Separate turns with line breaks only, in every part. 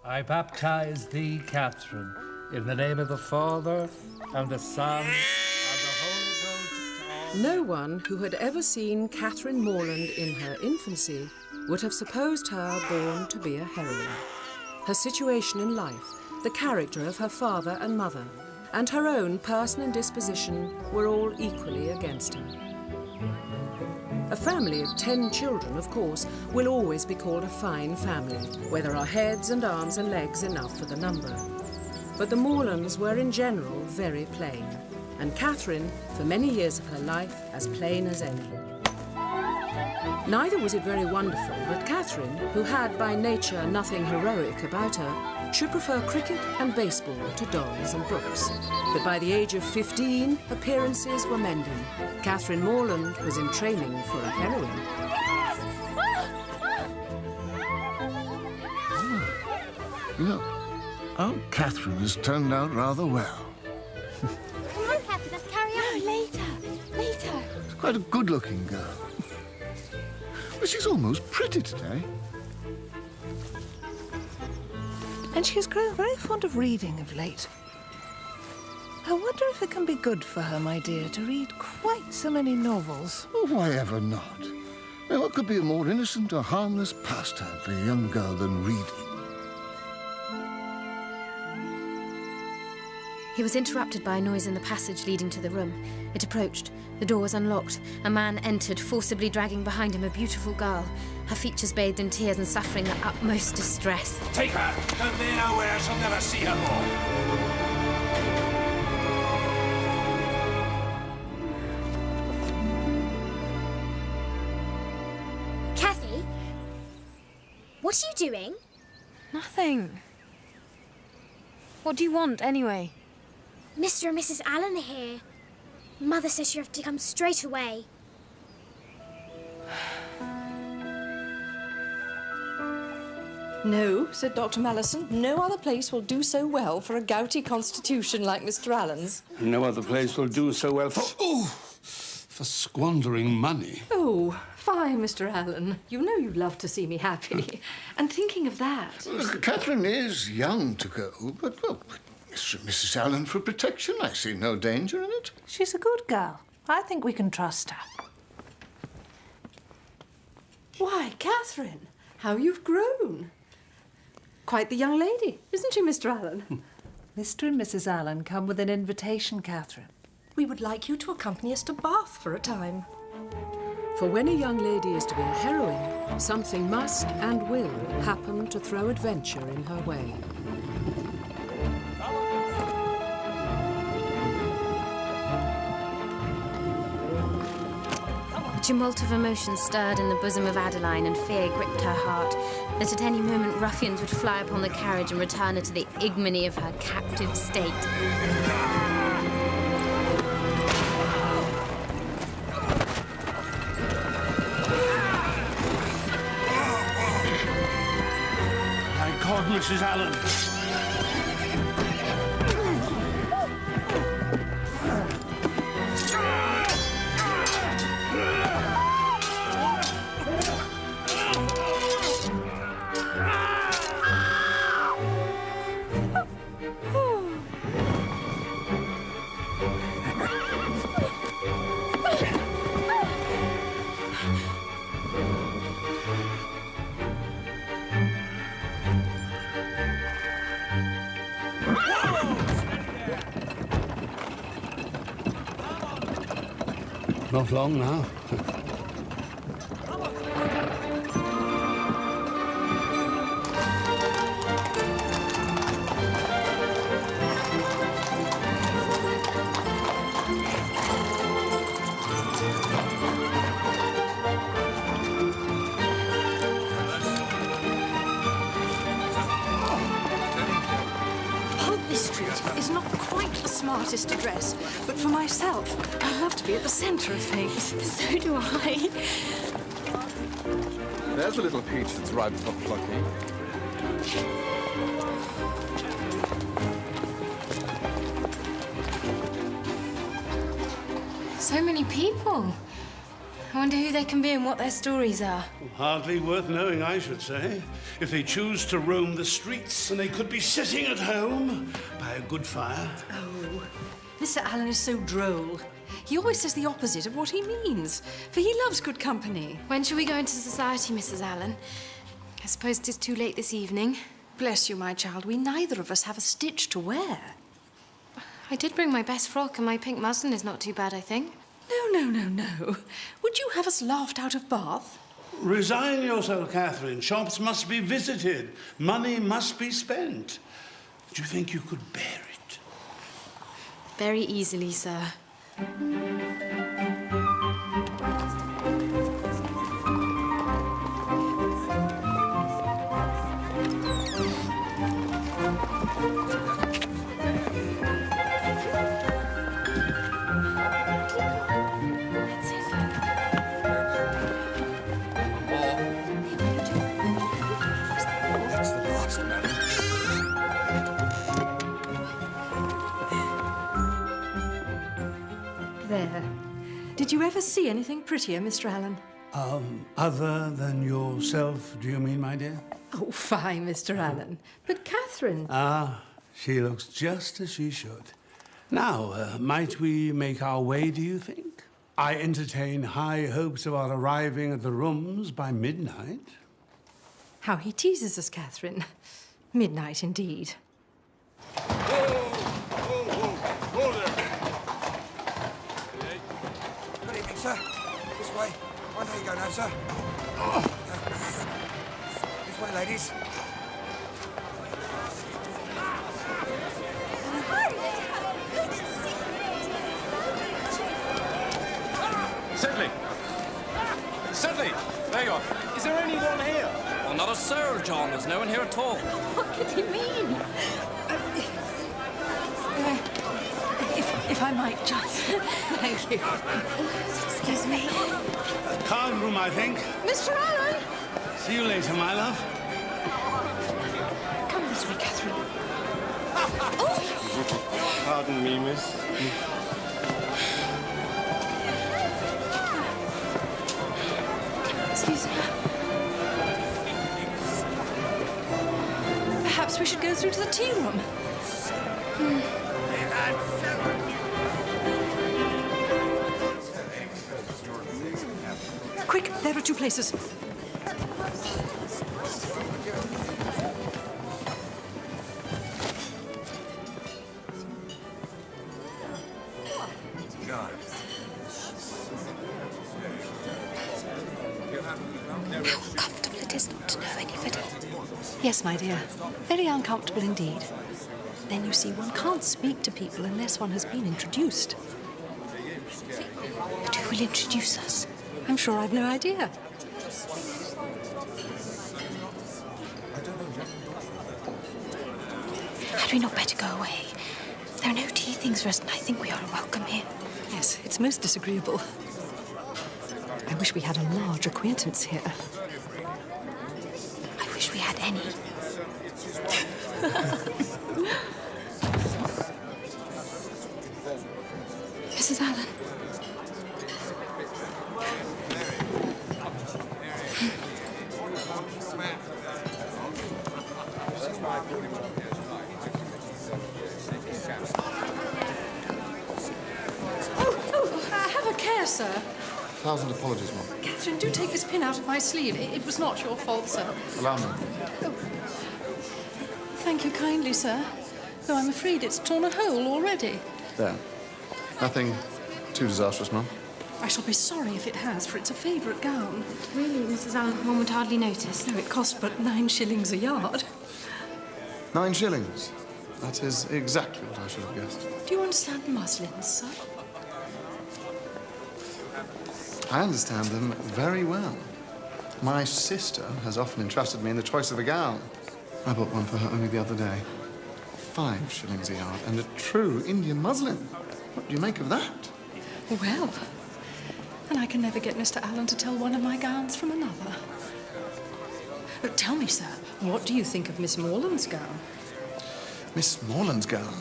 I baptize thee, Catherine, in the name of the Father, and the Son, and the Holy Ghost.
No one who had ever seen Catherine Morland in her infancy would have supposed her born to be a heroine. Her situation in life, the character of her father and mother, and her own person and disposition were all equally against her. A family of 10 children, of course, will always be called a fine family, where there are heads and arms and legs enough for the number. But the Morlands were in general very plain, and Catherine, for many years of her life, as plain as any. Neither was it very wonderful that Catherine, who had by nature nothing heroic about her, should prefer cricket and baseball to dolls and books. But by the age of 15, appearances were mending. Catherine Morland was in training for a heroine.
Look, Aunt Catherine has turned out rather well.
Come on, Catherine, let's carry on. No, later.
She's quite a good-looking girl. But she's almost pretty today.
And she has grown very fond of reading of late. I wonder if it can be good for her, my dear, to read quite so many novels.
Oh, why ever not? Now, what could be a more innocent or harmless pastime for a young girl than reading?
He was interrupted by a noise in the passage leading to the room. It approached. The door was unlocked. A man entered, forcibly dragging behind him a beautiful girl, her features bathed in tears and suffering the utmost distress.
Take her! Convey her where I shall never see her more.
Kathy? What are you doing?
Nothing. What do you want, anyway?
Mr. and Mrs. Allen are here. Mother says you have to come straight away.
No, said Dr. Mallison. No other place will do so well for a gouty constitution like Mr. Allen's.
No other place will do so well for squandering money.
Oh, fine, Mr. Allen. You know you love to see me happy. And thinking of that...
Catherine is young to go, but, well, Mr. and Mrs. Allen for protection. I see no danger in it.
She's a good girl. I think we can trust her.
Why, Catherine, how you've grown. Quite the young lady, isn't she, Mr. Allen?
Mr. and Mrs. Allen come with an invitation, Catherine.
We would like you to accompany us to Bath for a time.
For when a young lady is to be a heroine, something must and will happen to throw adventure in her way.
A tumult of emotion stirred in the bosom of Adeline, and fear gripped her heart that at any moment ruffians would fly upon the carriage and return her to the ignominy of her captive state.
My God, Mrs. Allen! Not long now.
smartest to dress, but for myself, I love to be at the centre of things.
So do I.
There's a little peach that's ripe for plucking.
So many people. I wonder who they can be and what their stories are.
Hardly worth knowing, I should say. If they choose to roam the streets, and they could be sitting at home by a good fire.
Oh, Mr. Allen is so droll. He always says the opposite of what he means, for he loves good company.
When shall we go into society, Mrs. Allen? I suppose it is too late this evening.
Bless you, my child. We neither of us have a stitch to wear.
I did bring my best frock, and my pink muslin is not too bad, I think.
No. Would you have us laughed out of Bath?
Resign yourself, Catherine. Shops must be visited. Money must be spent. Do you think you could bear it?
Very easily, sir.
There. Did you ever see anything prettier, Mr. Allen?
Other than yourself, do you mean, my dear?
Oh, fine, Mr. Allen. But Catherine...
Ah, she looks just as she should. Now, might we make our way, do you think? I entertain high hopes of our arriving at the rooms by midnight.
How he teases us, Catherine. Midnight, indeed.
Whoa there.
Good evening, sir. This way. Oh, there you go now, sir. This way, ladies.
Sedley! There you are. Is there anyone here? Well, not a soul, John. There's no one here at all.
What could he mean? If I might just... Thank you.
Excuse me.
Card room, I think.
Mr. Allen!
See you later, my love.
Come this way, Catherine.
Pardon me, miss.
Excuse me. Perhaps we should go through to the tea room. Quick, there are two places.
How uncomfortable it is not to know anybody.
Yes, my dear. Very uncomfortable indeed. Then you see, one can't speak to people unless one has been introduced.
But who will introduce us?
I'm sure I've no idea.
Had we not better go away? There are no tea things for us, and I think we are welcome here.
Yes, it's most disagreeable. I wish we had a large acquaintance here.
I wish we had any. Mrs. Allen.
Have a care, sir.
1,000 apologies, Mum.
Catherine, do take this pin out of my sleeve. It was not your fault, sir.
Allow me.
Oh. Thank you kindly, sir. Though I'm afraid it's torn a hole already.
There. Nothing too disastrous, Mum.
I shall be sorry if it has, for it's a favourite gown.
Really, Mrs. Allen, one would hardly notice.
No, it cost but 9 shillings a yard.
9 shillings. That is exactly what I should have guessed.
Do you understand muslins, sir?
I understand them very well. My sister has often entrusted me in the choice of a gown. I bought one for her only the other day. 5 shillings a yard, and a true Indian muslin. What do you make of that?
Well, and I can never get Mr. Allen to tell one of my gowns from another. But tell me, sir, what do you think of Miss Morland's gown?
Miss Morland's gown?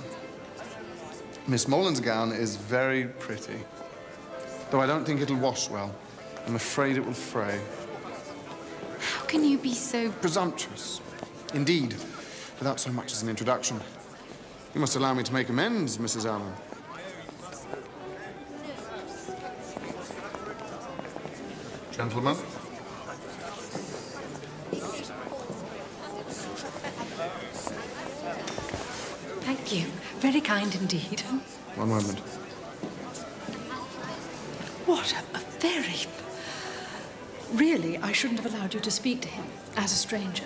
Miss Morland's gown is very pretty. Though I don't think it'll wash well. I'm afraid it will fray.
How can you be so...
Presumptuous. Indeed, without so much as an introduction. You must allow me to make amends, Mrs. Allen. Gentlemen.
Thank you. Very kind indeed.
One moment.
What a very... Really, I shouldn't have allowed you to speak to him as a stranger.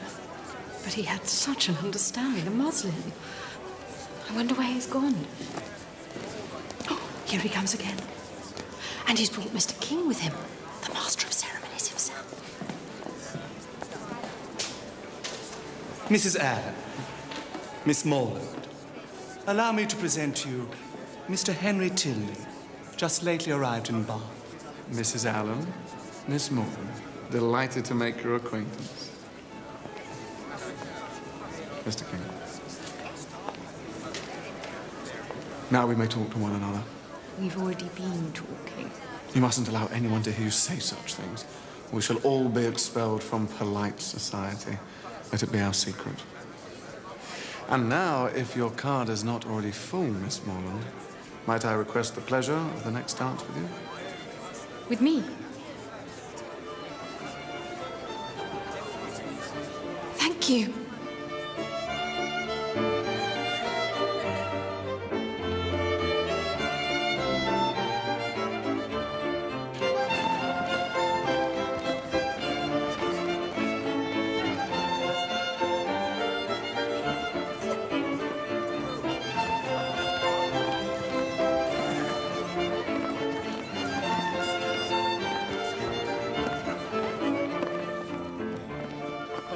But he had such an understanding of muslin.
I wonder where he's gone.
Oh, here he comes again. And he's brought Mr. King with him, the master of ceremonies himself.
Mrs. Allen, Miss Morland, allow me to present to you Mr. Henry Tilney, just lately arrived in Bath.
Mrs. Allen, Miss Morland, delighted to make your acquaintance. Mr. King. Now we may talk to one another.
We've already been talking.
You mustn't allow anyone to hear you say such things. We shall all be expelled from polite society. Let it be our secret. And now, if your card is not already full, Miss Morland, might I request the pleasure of the next dance with you?
With me?
Thank you.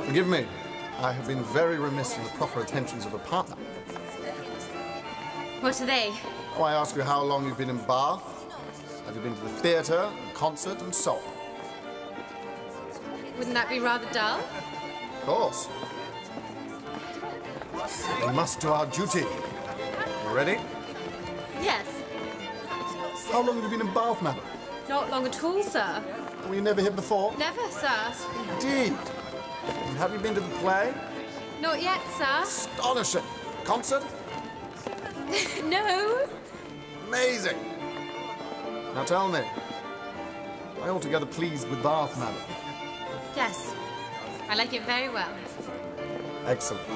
Forgive me. I have been very remiss in the proper attentions of a partner.
What are they?
Oh, I ask you how long you've been in Bath. Have you been to the theatre, and concert, and so on?
Wouldn't that be rather dull?
Of course. We must do our duty. You ready?
Yes.
How long have you been in Bath, madam?
Not long at all, sir.
Were you never here before?
Never, sir.
Indeed. And have you been to the play?
Not yet, sir.
Astonishing. Concert?
No.
Amazing. Now tell me, are you altogether pleased with Bath, madam?
Yes. I like it very well.
Excellent.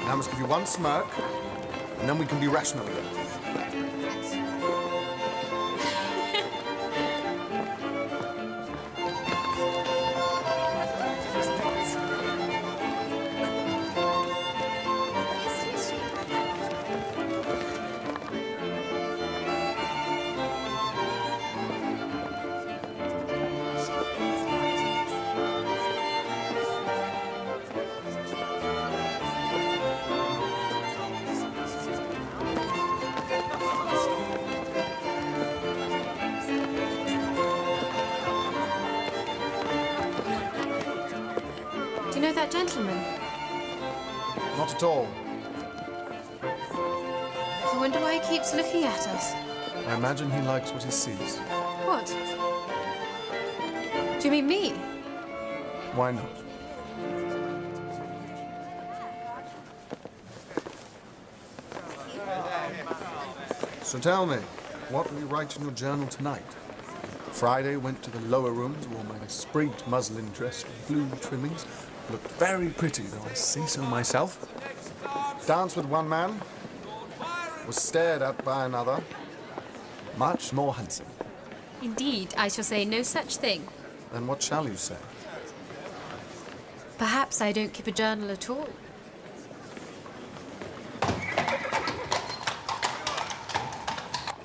Now I must give you one smirk, and then we can be rational again.
Do you know that gentleman?
Not at all.
I wonder why he keeps looking at us.
I imagine he likes what he sees.
What? Do you mean me?
Why not? So tell me, what will you write in your journal tonight? Friday went to the lower rooms, wore my sprigged muslin dress with blue trimmings. Looked very pretty, though I say so myself. Danced with one man. Was stared at by another. Much more handsome.
Indeed, I shall say no such thing.
Then what shall you say?
Perhaps I don't keep a journal at all.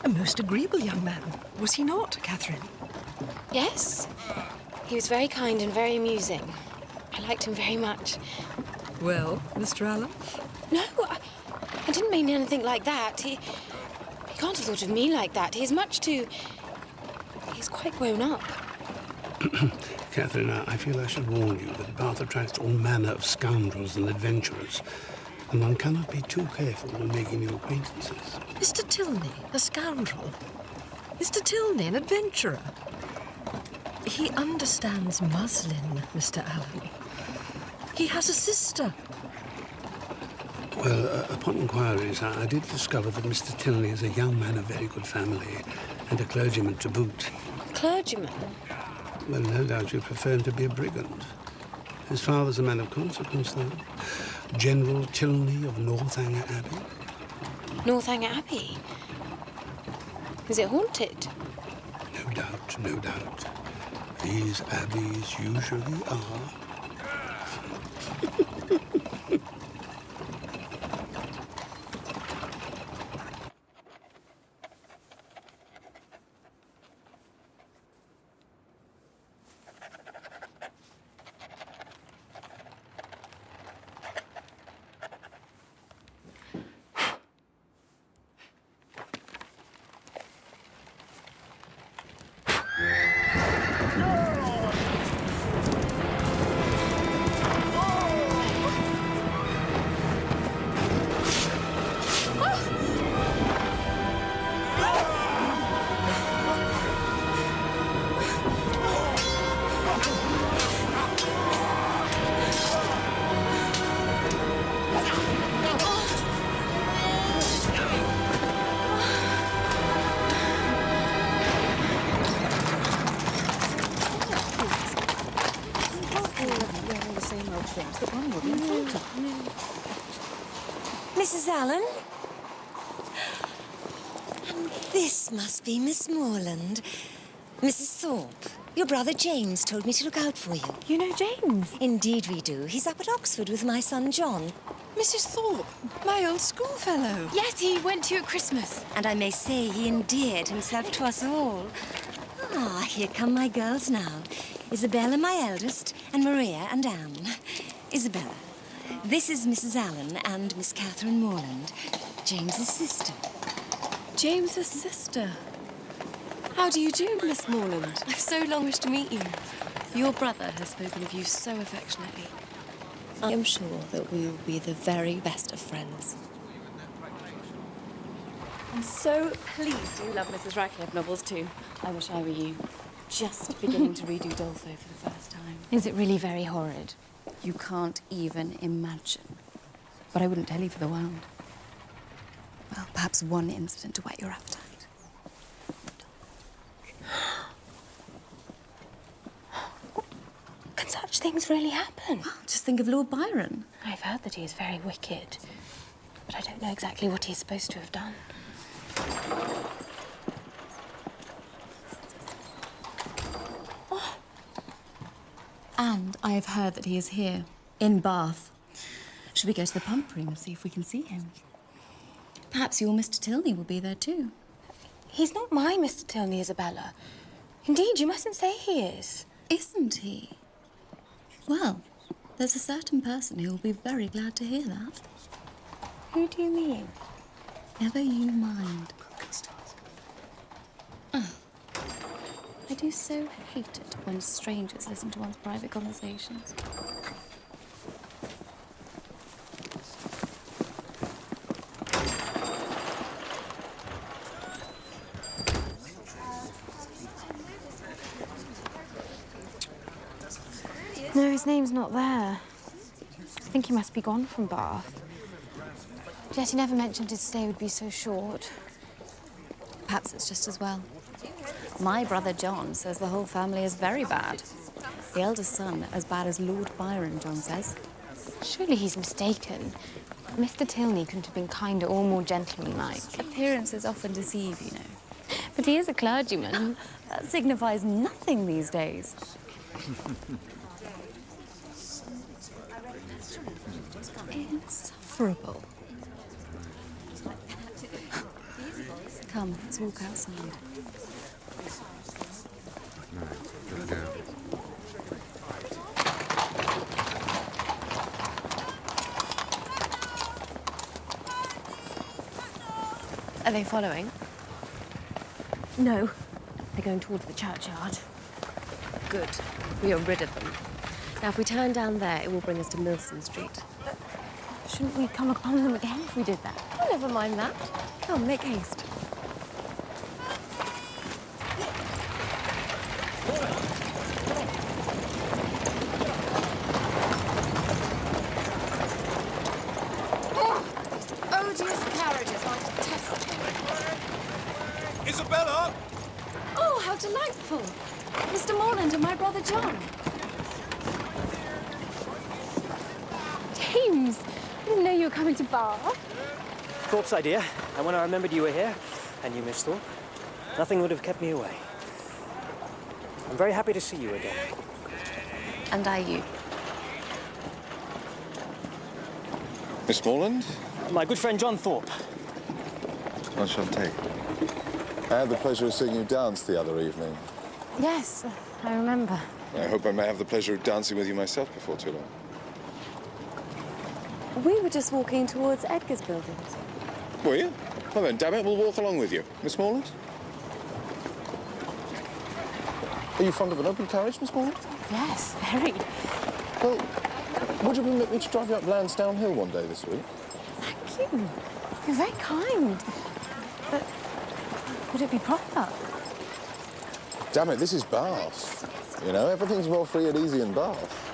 A most agreeable young man, was he not, Catherine?
Yes, He was very kind and very amusing. I liked him very much.
Well, Mr. Allen?
No, I didn't mean anything like that. He can't have thought of me like that. He's quite grown up.
Catherine, I feel I should warn you that Bath attracts all manner of scoundrels and adventurers, and one cannot be too careful when making new acquaintances.
Mr. Tilney, a scoundrel? Mr. Tilney, an adventurer? He understands muslin, Mr. Allen. He has a sister.
Well, upon inquiries, I did discover that Mr. Tilney is a young man of very good family, and a clergyman to boot.
Clergyman?
Well, no doubt you prefer him to be a brigand. His father's a man of consequence, though. General Tilney of Northanger Abbey.
Northanger Abbey? Is it haunted?
No doubt, no doubt. These abbeys usually are.
Mrs. Allen? And this must be Miss Morland. Mrs. Thorpe, your brother James told me to look out for you.
You know James?
Indeed we do. He's up at Oxford with my son John.
Mrs. Thorpe, my old schoolfellow.
Yes, he went to you at Christmas.
And I may say he endeared himself to us all. Ah, here come my girls now. Isabella, my eldest, and Maria and Anne. Isabella, this is Mrs. Allen and Miss Catherine Morland, James's sister.
James's sister.
How do you do, Miss Morland? I've so long wished to meet you. Your brother has spoken of you so affectionately. I am sure that we will be the very best of friends. I'm so pleased you love Mrs. Radcliffe novels too. I wish I were you. Just beginning to read Udolpho for the first time.
Is it really very horrid?
You can't even imagine. But I wouldn't tell you for the world. Well, perhaps one incident to whet your appetite.
Can such things really happen?
Well, just think of Lord Byron.
I've heard that he is very wicked, but I don't know exactly what he's supposed to have done.
Oh. And I have heard that he is here, in Bath. Should we go to the pump room and see if we can see him? Perhaps your Mr. Tilney will be there too.
He's not my Mr. Tilney, Isabella. Indeed, you mustn't say he is.
Isn't he? Well, there's a certain person who will be very glad to hear that.
Who do you mean?
Never you mind. Oh. I do so hate it when strangers listen to one's private conversations.
No, his name's not there. I think he must be gone from Bath. Yet he never mentioned his stay would be so short.
Perhaps it's just as well. My brother John says the whole family is very bad. The eldest son as bad as Lord Byron, John says.
Surely he's mistaken. Mr. Tilney couldn't have been kinder or more gentlemanlike.
Appearances often deceive, you know.
But he is a clergyman.
That signifies nothing these days. Insufferable. Come, let's walk outside. Are they following?
No, they're going towards the churchyard.
Good. We are rid of them. Now, if we turn down there, it will bring us to Milson Street.
Shouldn't we come upon them again if we did that?
Oh, never mind that. Come, make haste.
Odious carriages, I detest them.
Isabella!
Oh, how delightful! Mr. Morland and my brother John.
James, I didn't know you were coming to Bath.
Thorpe's idea, and when I remembered you were here, and you, Miss Thorpe, nothing would have kept me away. I'm very happy to see you again.
And I you.
Miss Morland?
My good friend John Thorpe.
I shall take. I had the pleasure of seeing you dance the other evening.
Yes, I remember.
I hope I may have the pleasure of dancing with you myself before too long.
We were just walking towards Edgar's buildings.
Were you? Well then, damn it, we'll walk along with you. Miss Morland? Are you fond of an open carriage, Miss Morland?
Yes, very.
Well, would you permit me to drive you up Lansdowne Hill one day this week?
Thank you. You're very kind. But would it be proper?
Damn it, this is Bath. You know, everything's more free and easy in Bath.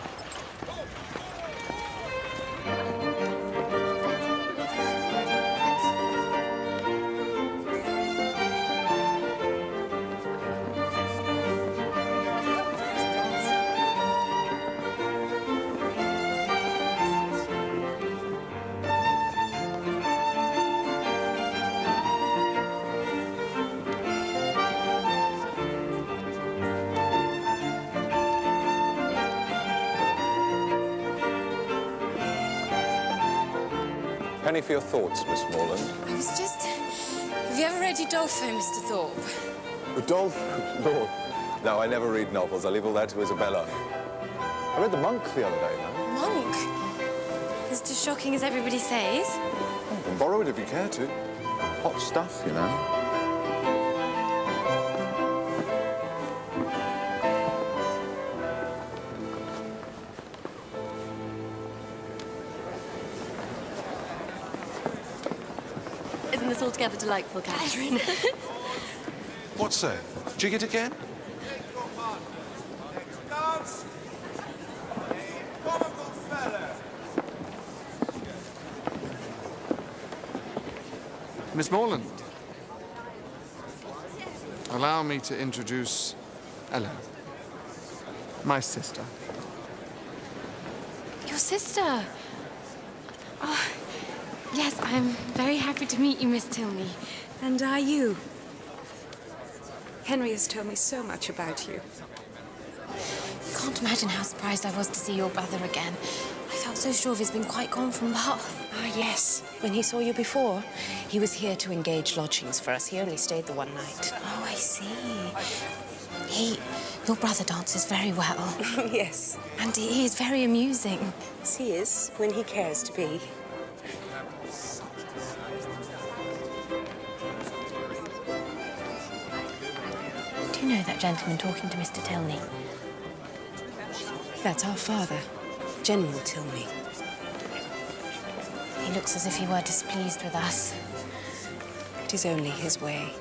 Penny for your thoughts, Miss Morland.
I was just... Have you ever read Udolpho, Mr. Thorpe?
Udolpho? Lord. No, I never read novels. I leave all that to Isabella. I read The Monk the other day, no?
Monk? Is it as shocking as everybody says?
You can borrow it if you care to. Hot stuff, you know.
Isn't this altogether delightful, Catherine?
What's that? Jig it again? Miss Morland, allow me to introduce Ellen, my sister.
Your sister? Oh, yes, I'm very happy to meet you, Miss Tilney.
And are you? Henry has told me so much about you.
Can't imagine how surprised I was to see your brother again. I felt so sure of he's been quite gone from Bath.
Ah, yes. When he saw you before, he was here to engage lodgings for us. He only stayed the one night.
Oh, I see. Your brother dances very well.
Yes.
And he is very amusing.
Yes, he is, when he cares to be.
Do you know that gentleman talking to Mr. Tilney?
That's our father, General Tilney.
He looks as if he were displeased with us.
It is only his way.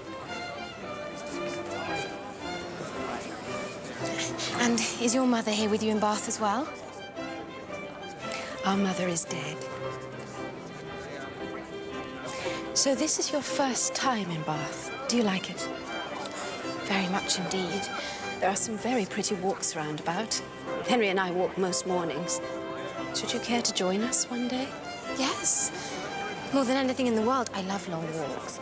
And is your mother here with you in Bath as well?
Our mother is dead. So this is your first time in Bath. Do you like it?
Very much indeed.
There are some very pretty walks round about. Henry and I walk most mornings. Should you care to join us one day?
Yes. More than anything in the world, I love long walks.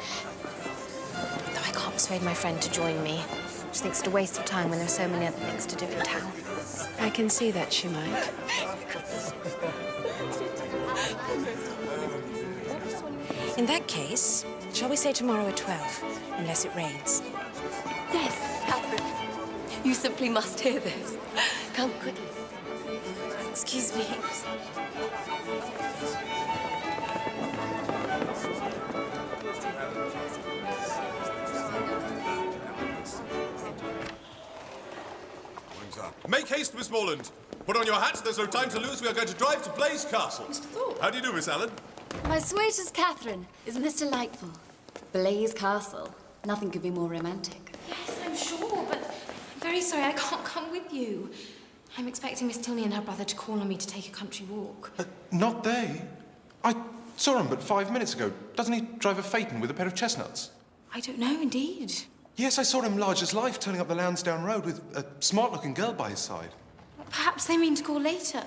Though I can't persuade my friend to join me. She thinks it a waste of time when there are so many other things to do in town.
I can see that she might. In that case, shall we say tomorrow at 12, unless it rains?
Yes, Catherine. You simply must hear this. Come quickly.
Excuse me.
morning, sir. Make haste, Miss Morland. Put on your hat. There's no time to lose. We are going to drive to Blaze Castle.
Mr. Thorpe.
How do you do, Miss Allen?
My sweetest Catherine, isn't this delightful? Blaze Castle. Nothing could be more romantic.
Yes, I'm sure, but I'm very sorry I can't come with you. I'm expecting Miss Tilney and her brother to call on me to take a country walk.
Not they. I saw him but 5 minutes ago. Doesn't he drive a phaeton with a pair of chestnuts?
I don't know, indeed.
Yes, I saw him large as life turning up the Lansdowne Road with a smart-looking girl by his side.
Perhaps they mean to call later.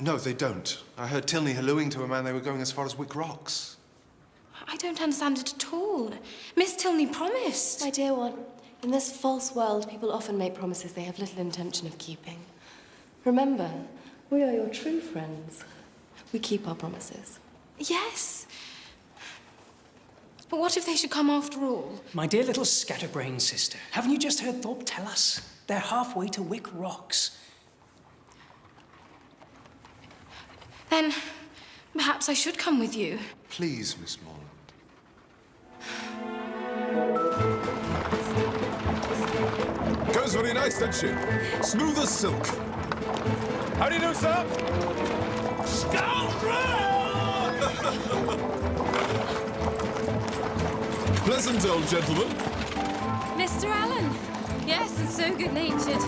No, they don't. I heard Tilney hallooing to a man they were going as far as Wick Rocks.
I don't understand it at all. Miss Tilney promised.
My dear one, in this false world, people often make promises they have little intention of keeping. Remember, we are your true friends. We keep our promises.
Yes. But what if they should come after all?
My dear little scatterbrain sister, haven't you just heard Thorpe tell us? They're halfway to Wick Rocks.
Then perhaps I should come with you.
Please, Miss Morland.
Goes very nice, doesn't she? Smooth as silk. How do you do, sir? Scoundrel! Pleasant old gentleman.
Mr. Allen. Yes, and so good-natured.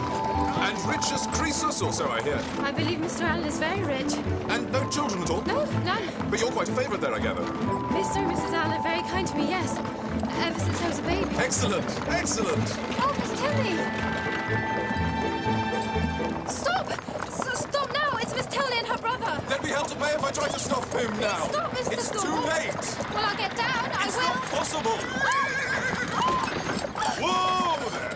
And rich as Croesus, or so I hear.
I believe Mr. Allen is very rich.
And no children at all?
No, none.
But you're quite favoured there, I gather.
Mr. and Mrs. Allen are very kind to me, yes. Ever since I was a baby.
Excellent, excellent.
Oh, Miss Tilney! Stop! Stop now! It's Miss Tilney and her brother.
They'll be held to bay if I try to stop him now.
Stop, Mr.
It's
Thorpe.
too late.
Well, I'll get down. I
It's
will.
not possible. Whoa there.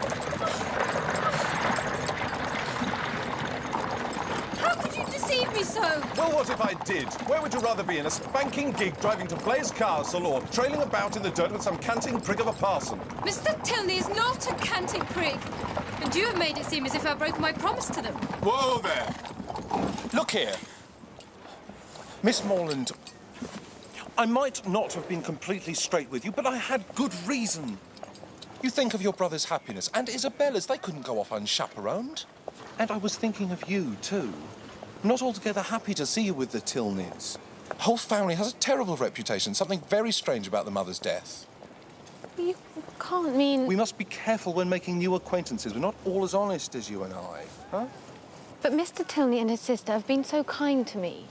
How could you deceive me so?
Well, what if I did? Where would you rather be, in a spanking gig driving to Blaze Castle or trailing about in the dirt with some canting prig of a parson?
Mr. Tilney is not a canting prig. And you have made it seem as if I broke my promise to them.
Whoa there.
Look here. Miss Morland, I might not have been completely straight with you, but I had good reason. You think of your brother's happiness and Isabella's. They couldn't go off unchaperoned. And I was thinking of you, too. Not altogether happy to see you with the Tilneys. The whole family has a terrible reputation, something very strange about the mother's death.
You can't mean...
We must be careful when making new acquaintances. We're not all as honest as you and I, huh?
But Mr. Tilney and his sister have been so kind to me.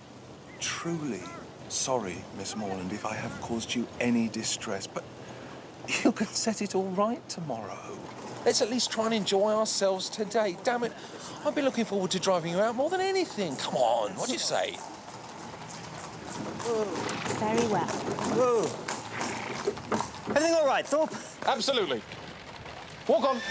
Truly sorry, Miss Morland, if I have caused you any distress, but you can set it all right tomorrow. Let's at least try and enjoy ourselves today. Damn it, I've been looking forward to driving you out more than anything. Come on, what do you say?
Very well.
Whoa. Everything all right, Thorpe?
Absolutely. Walk on.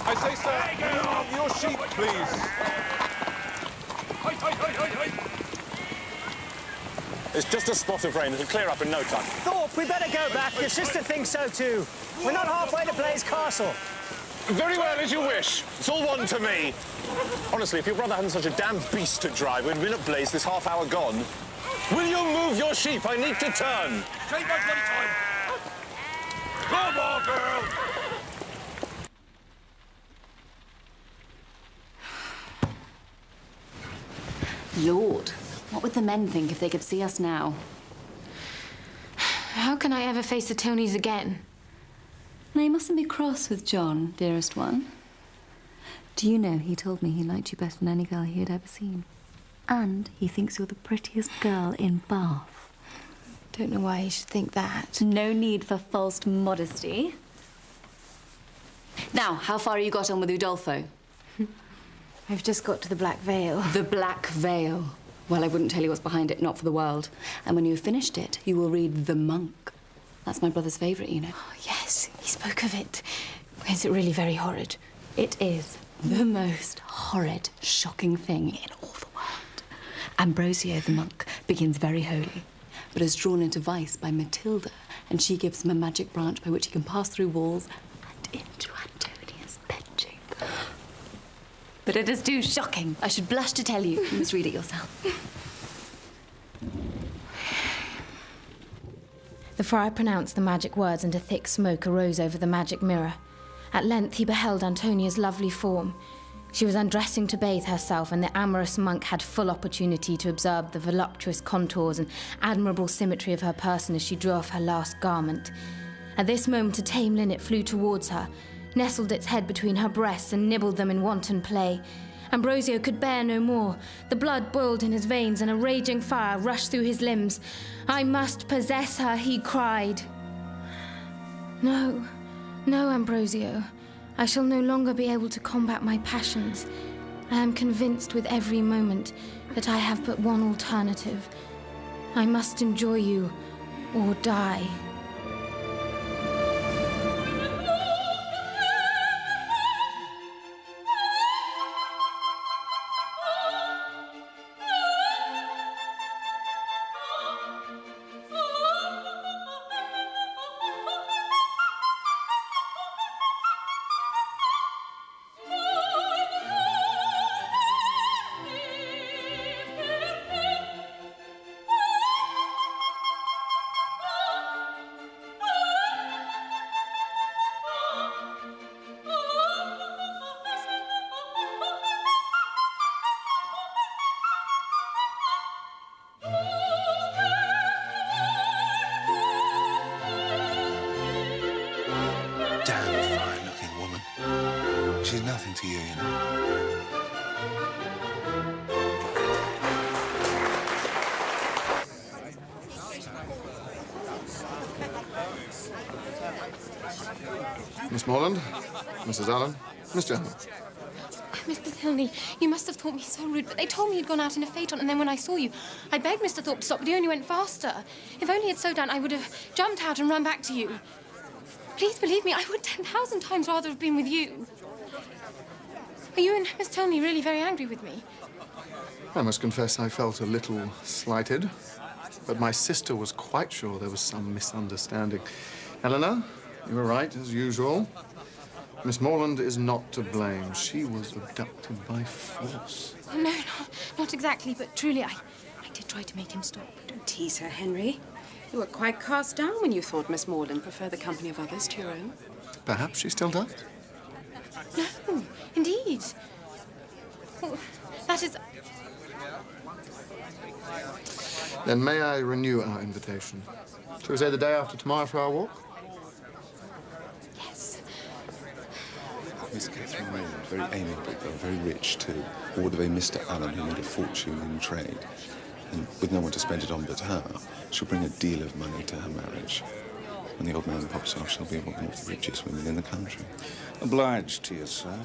I say, sir, move your sheep, please.
It's just a spot of rain. It'll clear up in no time.
Thorpe, we better go back. Your sister thinks so too. We're not halfway to Blaze Castle.
Very well, as you wish. It's all one to me. Honestly, if your brother hadn't such a damn beast to drive, we'd been at Blaze this half hour gone. Will you move your sheep? I need to turn.
Take my bloody time. Come on, girl.
Lord, what would the men think if they could see us now?
How can I ever face the Tilneys again?
Now, you mustn't be cross with John, dearest one. Do you know, he told me he liked you better than any girl he had ever seen. And he thinks you're the prettiest girl in Bath.
Don't know why he should think that.
No need for false modesty. Now, how far have you got on with Udolpho?
I've just got to the Black Veil.
The Black Veil. Well, I wouldn't tell you what's behind it, not for the world. And when you've finished it, you will read The Monk. That's my brother's favourite, you know.
Oh, yes, he spoke of it. Is it really very horrid?
It is the most horrid, shocking thing in all the world. Ambrosio, the monk, begins very holy, but is drawn into vice by Matilda, and she gives him a magic branch by which he can pass through walls and into Antonia's bed. but it is too shocking. I should blush to tell you. You must read it yourself.
The friar pronounced the magic words, and a thick smoke arose over the magic mirror. At length he beheld Antonia's lovely form. She was undressing to bathe herself, and the amorous monk had full opportunity to observe the voluptuous contours and admirable symmetry of her person as she drew off her last garment. At this moment a tame linnet flew towards her, nestled its head between her breasts, and nibbled them in wanton play. Ambrosio could bear no more. The blood boiled in his veins, and a raging fire rushed through his limbs. "I must possess her," he cried. No, Ambrosio. I shall no longer be able to combat my passions. I am convinced with every moment that I have but one alternative. I must enjoy you or die.
Damn fine-looking woman. She's nothing to you, you know.
Miss Morland, Mrs. Allen, Mr. Allen.
Mr. Tilney, you must have thought me so rude, but they told me you'd gone out in a phaeton, and then when I saw you, I begged Mr. Thorpe to stop, but he only went faster. If only it's so done, I would have jumped out and run back to you. Please believe me, I would 10,000 times rather have been with you. Are you and Miss Tilney really very angry with me?
I must confess I felt a little slighted, but my sister was quite sure there was some misunderstanding. Eleanor, you were right, as usual. Miss Morland is not to blame. She was abducted by force.
No, not exactly, but truly, I did try to make him stop.
Don't tease her, Henry. You were quite cast down when you thought Miss Morland preferred the company of others to your own.
Perhaps she still does.
No, indeed. Well, that is...
Then may I renew our invitation? Shall we say the day after tomorrow for our walk?
Yes.
Miss Catherine Raymond, very amiable, though very rich, too. Ward of a Mr. Allen who made a fortune in trade. And with no one to spend it on but her, she'll bring a deal of money to her marriage. When the old man pops off, she'll be one of the richest women in the country.
Obliged to you, sir.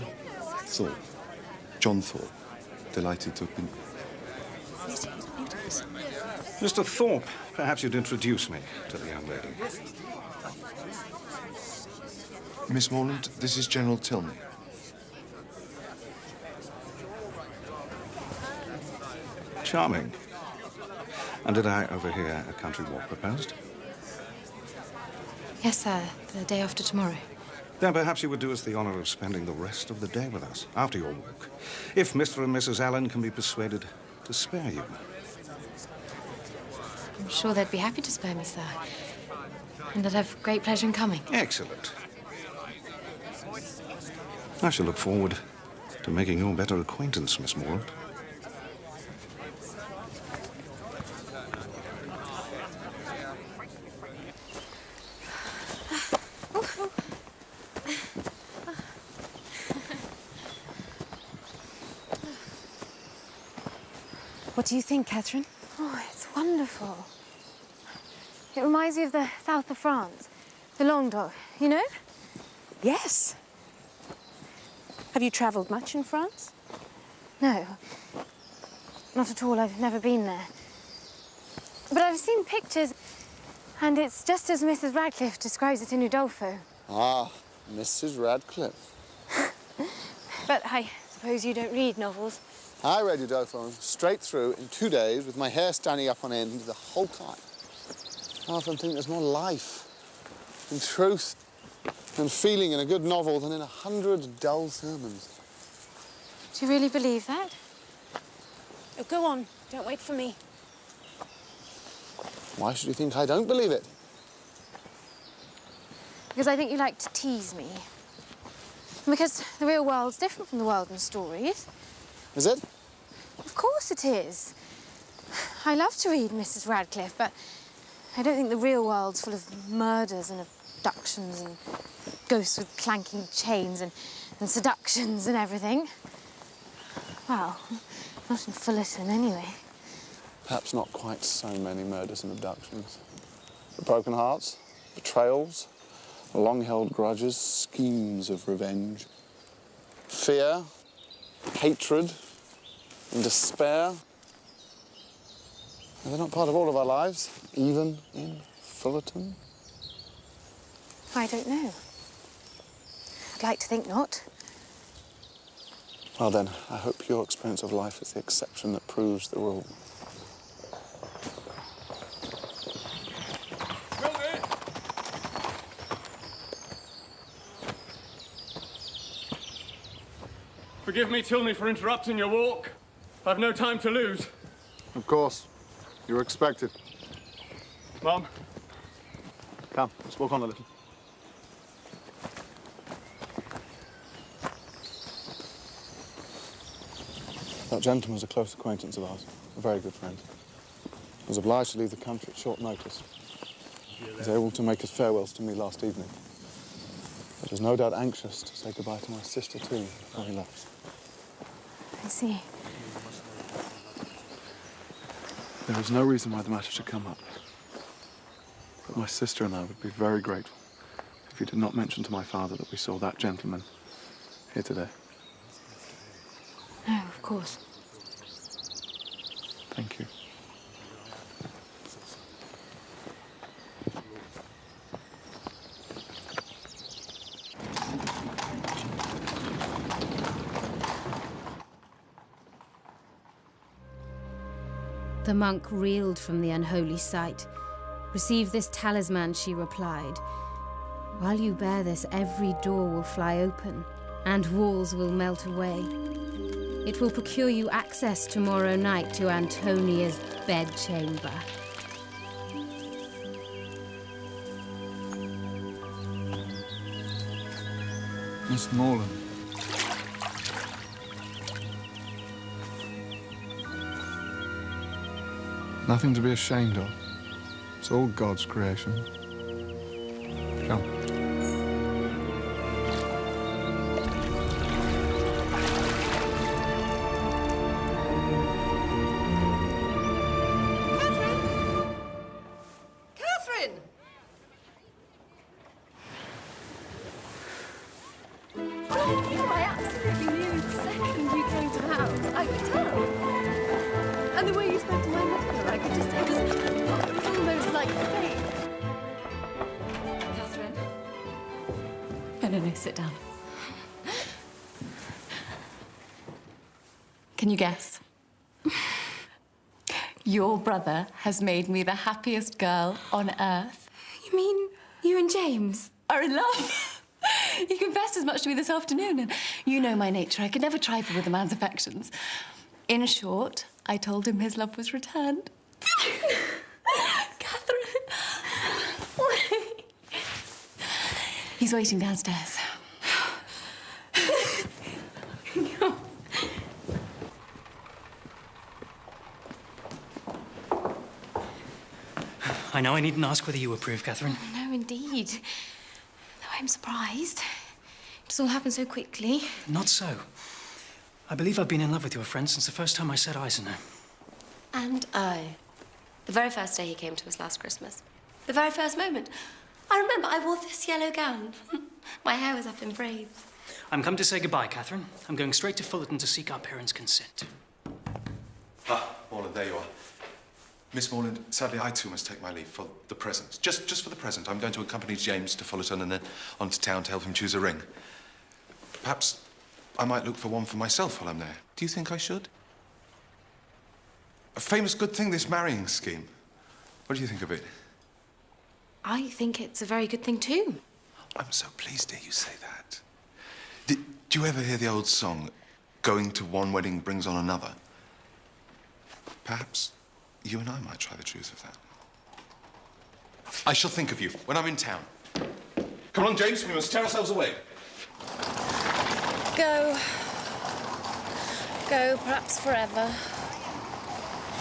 Thorpe. John Thorpe. Delighted to have been...
Mr. Thorpe, perhaps you'd introduce me to the young lady.
Miss Morland, this is General Tilney.
Charming. And did I overhear a country walk proposed?
Yes, sir. The day after tomorrow.
Then perhaps you would do us the honor of spending the rest of the day with us, after your walk, if Mr. and Mrs. Allen can be persuaded to spare you.
I'm sure they'd be happy to spare me, sir. And I'd have great pleasure in coming.
Excellent. I shall look forward to making your better acquaintance, Miss Morland.
What do you think, Catherine? Oh, it's wonderful. It reminds me of the south of France, the Languedoc, you know?
Yes. Have you travelled much in France?
No, not at all. I've never been there. But I've seen pictures, and it's just as Mrs. Radcliffe describes it in Udolpho.
Ah, Mrs. Radcliffe.
But I suppose you don't read novels.
I read Udolpho straight through in 2 days with my hair standing up on end the whole time. I often think there's more life and truth and feeling in a good novel than in 100 dull sermons.
Do you really believe that?
Oh, go on. Don't wait for me.
Why should you think I don't believe it?
Because I think you like to tease me. And because the real world's different from the world in stories.
Is it?
Of course it is. I love to read Mrs. Radcliffe, but I don't think the real world's full of murders and abductions and ghosts with clanking chains and seductions and everything. Well, not in Fullerton, anyway.
Perhaps not quite so many murders and abductions. But broken hearts, betrayals, long-held grudges, schemes of revenge, fear, hatred, and despair. Are they not part of all of our lives, even in Fullerton?
I don't know. I'd like to think not.
Well then, I hope your experience of life is the exception that proves the rule.
Forgive me, Tilney, for interrupting your walk. I've no time to lose.
Of course. You're expected.
Mum?
Come, let's walk on a little. That gentleman was a close acquaintance of ours, a very good friend. He was obliged to leave the country at short notice. He was able to make his farewells to me last evening. But was no doubt anxious to say goodbye to my sister, too, before he left.
I see.
There is no reason why the matter should come up. But my sister and I would be very grateful if you did not mention to my father that we saw that gentleman here today.
No, of course.
Thank you.
The monk reeled from the unholy sight. "Receive this talisman," she replied. "While you bear this, every door will fly open, and walls will melt away. It will procure you access tomorrow night to Antonia's bedchamber."
Miss Morland. Nothing to be ashamed of. It's all God's creation. Come.
Catherine!
I absolutely knew the second you came to the house. I could tell. And the way you spoke to my mother, I could just... It was almost like fate. Catherine. No, sit down. Can you guess? Your brother has made me the happiest girl on earth. You mean you and James are in love? He confessed as much to me this afternoon, and you know my nature. I could never trifle with a man's affections. In short, I told him his love was returned. Catherine. He's waiting downstairs.
I know I needn't ask whether you approve, Catherine.
No, indeed. Though I'm surprised. It's all happened so quickly.
Not so. I believe I've been in love with your friend since the first time I set eyes on her.
And I. The very first day he came to us last Christmas. The very first moment. I remember I wore this yellow gown. My hair was up in braids.
I'm come to say goodbye, Catherine. I'm going straight to Fullerton to seek our parents' consent.
Ah, Morland, there you are. Miss Morland, sadly, I too must take my leave for the present. Just for the present. I'm going to accompany James to Fullerton and then on to town to help him choose a ring. Perhaps I might look for one for myself while I'm there. Do you think I should? A famous good thing, this marrying scheme. What do you think of it?
I think it's a very good thing, too.
I'm so pleased to hear you say that. Do you ever hear the old song, going to one wedding brings on another. Perhaps you and I might try the truth of that. I shall think of you when I'm in town. Come along, James. We must tear ourselves away.
Go. Go, perhaps forever.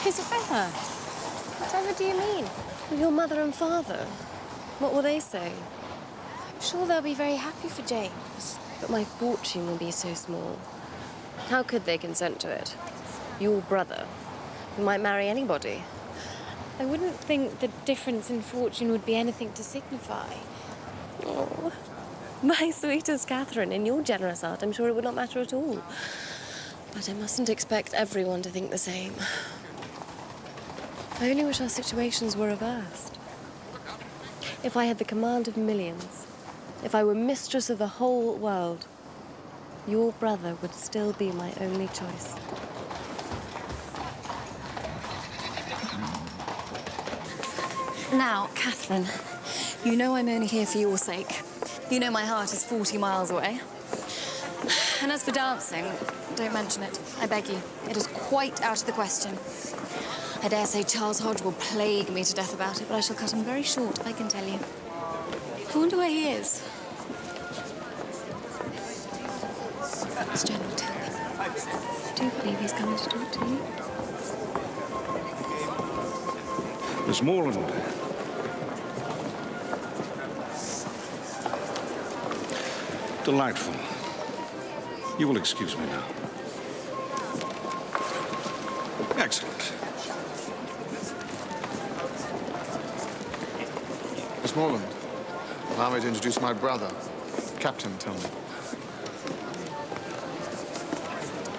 Isabella, whatever do you mean? Your mother and father, what will they say?
I'm sure they'll be very happy for James.
But my fortune will be so small. How could they consent to it? Your brother, who might marry anybody.
I wouldn't think the difference in fortune would be anything to signify.
Oh, my sweetest Catherine, in your generous heart, I'm sure it would not matter at all. But I mustn't expect everyone to think the same. I only wish our situations were reversed. If I had the command of millions, if I were mistress of the whole world, your brother would still be my only choice.
Now, Catherine, you know I'm only here for your sake. You know my heart is 40 miles away. And as for dancing, don't mention it, I beg you. It is quite out of the question. I dare say Charles Hodge will plague me to death about it, but I shall cut him very short, I can tell you. I wonder where he is. Miss General, tell me. Do you believe he's coming to talk to you?
Miss Morland. Delightful. You will excuse me now. Excellent.
Miss Morland, allow me to introduce my brother, Captain Tillman.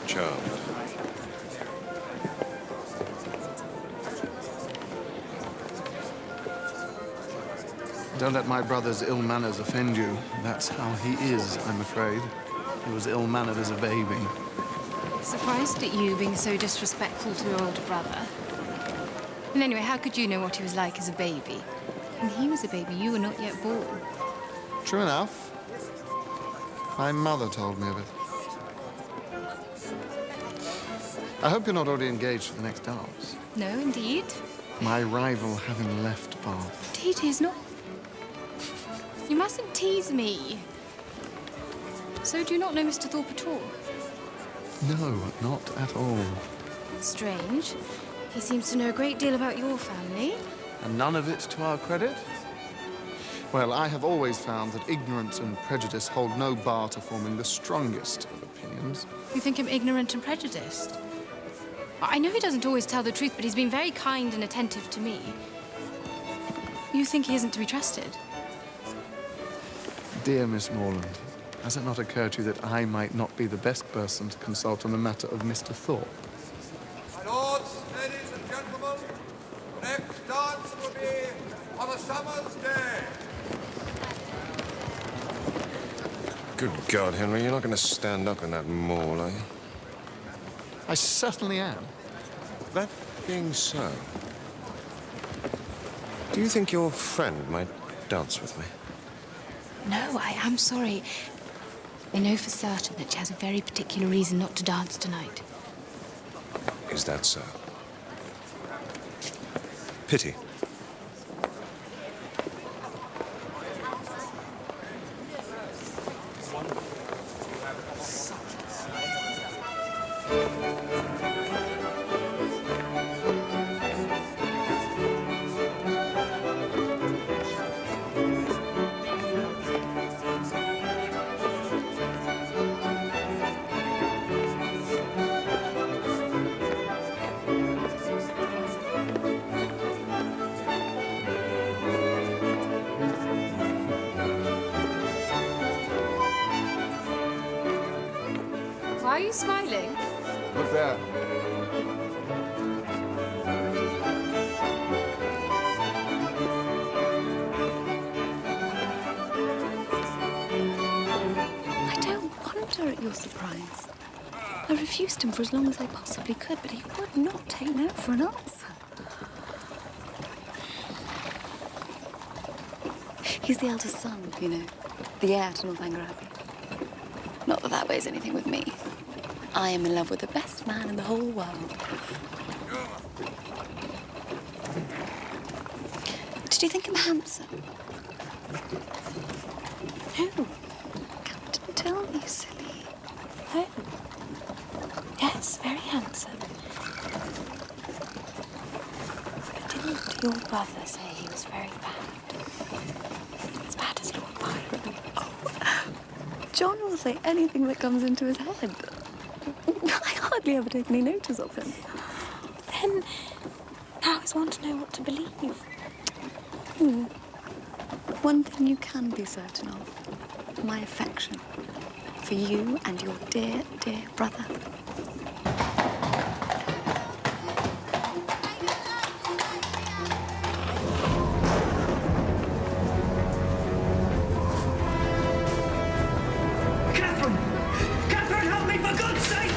Charmed.
Don't let my brother's ill manners offend you. That's how he is, I'm afraid. He was ill-mannered as a baby.
Surprised at you being so disrespectful to your older brother. And anyway, how could you know what he was like as a baby? When he was a baby, you were not yet born.
True enough. My mother told me of it. I hope you're not already engaged for the next dance.
No, indeed.
My rival having left Bath.
Indeed, he is not. You mustn't tease me. So do you not know Mr. Thorpe at all?
No, not at all.
That's strange. He seems to know a great deal about your family.
And none of it to our credit? Well, I have always found that ignorance and prejudice hold no bar to forming the strongest of opinions.
You think him ignorant and prejudiced? I know he doesn't always tell the truth, but he's been very kind and attentive to me. You think he isn't to be trusted?
Dear Miss Morland, has it not occurred to you that I might not be the best person to consult on the matter of Mr. Thorpe?
My lords, ladies and gentlemen, the next dance will be on a summer's day.
Good God, Henry, you're not going to stand up in that maul, are you?
I certainly am.
That being so, do you think your friend might dance with me?
No, I am sorry. I know for certain that she has a very particular reason not to dance tonight.
Is that so? Pity.
Why are you smiling?
Look there.
I don't wonder at your surprise. I refused him for as long as I possibly could, but he would not take no for an answer. He's the eldest son, you know, the heir to Northanger Abbey. Not that that weighs anything with me.
I am in love with the best man in the whole world. Did you think him handsome?
Who?
Captain, tell me, silly.
Oh. Yes, very handsome. But didn't your brother say he was very bad? As bad as Lord Byron?
John will say anything that comes into his head. I hardly ever take any notice of him.
Then, how is one to know what to believe?
One thing you can be certain of, my affection for you and your dear, dear brother.
Catherine! Catherine, help me, for God's sake!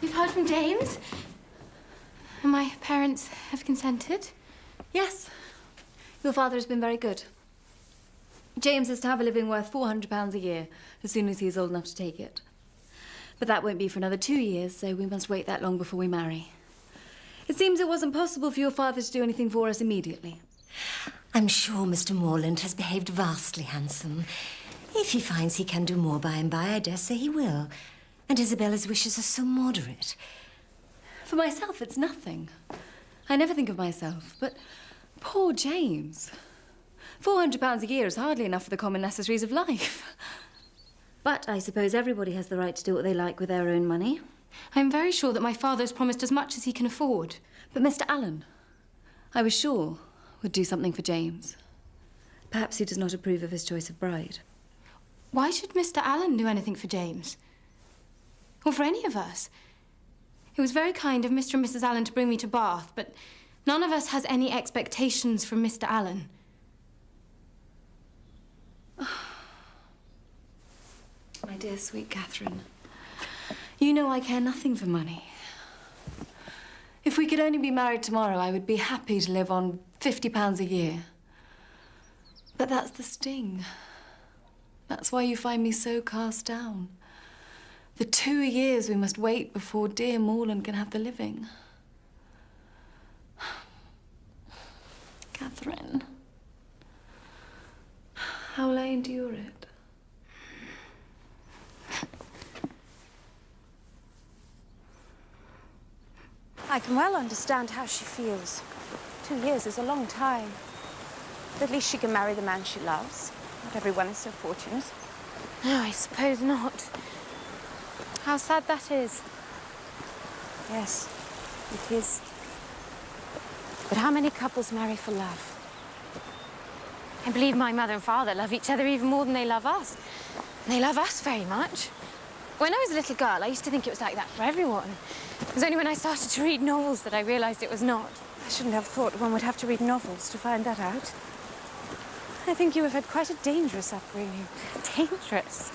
You've heard from James? And my parents have consented?
Yes. Your father has been very good. James is to have a living worth £400 a year as soon as he's old enough to take it. But that won't be for another 2 years, so we must wait that long before we marry. It seems it wasn't possible for your father to do anything for us immediately.
I'm sure Mr. Morland has behaved vastly handsome. If he finds he can do more by and by, I dare say he will. And Isabella's wishes are so moderate.
For myself, it's nothing. I never think of myself, but poor James. £400 a year is hardly enough for the common necessaries of life. But I suppose everybody has the right to do what they like with their own money.
I'm very sure that my father has promised as much as he can afford.
But Mr. Allen, I was sure, would do something for James. Perhaps he does not approve of his choice of bride.
Why should Mr. Allen do anything for James? Or for any of us? It was very kind of Mr. and Mrs. Allen to bring me to Bath, but none of us has any expectations from Mr. Allen.
My dear, sweet Catherine, you know I care nothing for money. If we could only be married tomorrow, I would be happy to live on £50 a year. But that's the sting. That's why you find me so cast down. The 2 years we must wait before dear Morland can have the living. Catherine, how will I endure it?
I can well understand how she feels. 2 years is a long time. But at least she can marry the man she loves. Not everyone is so fortunate. No, I suppose not. How sad that is. Yes, it is. But how many couples marry for love? I believe my mother and father love each other even more than they love us. And they love us very much. When I was a little girl, I used to think it was like that for everyone. It was only when I started to read novels that I realised it was not. I shouldn't have thought one would have to read novels to find that out. I think you have had quite a dangerous upbringing. Dangerous?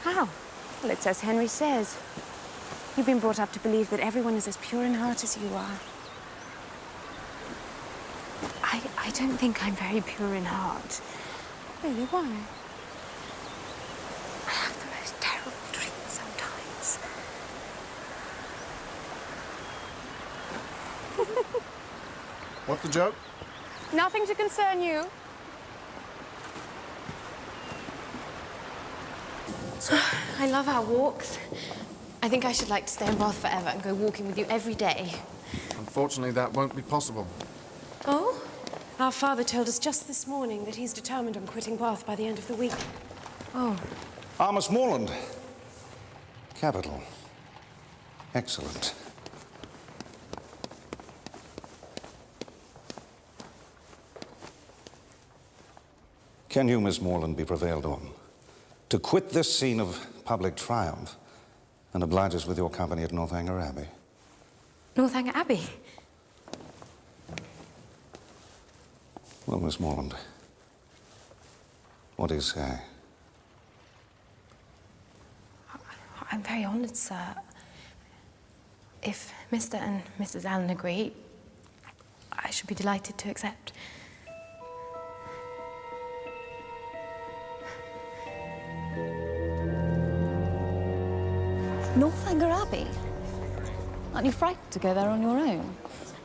How? Well, it's as Henry says. You've been brought up to believe that everyone is as pure in heart as you are. I don't think I'm very pure in heart. Really, why? I have the most terrible dreams sometimes.
What's the joke?
Nothing to concern you. I love our walks. I think I should like to stay in Bath forever and go walking with you every day.
Unfortunately, that won't be possible.
Oh? Our father told us just this morning that he's determined on quitting Bath by the end of the week. Oh.
Miss Morland. Capital. Excellent. Can you, Miss Morland, be prevailed on to quit this scene of public triumph and oblige us with your company at Northanger Abbey?
Northanger Abbey?
Well, Miss Morland, what do you say?
I'm very honoured, sir. If Mr. and Mrs. Allen agree, I should be delighted to accept.
Northanger Abbey? Aren't you frightened to go there on your own?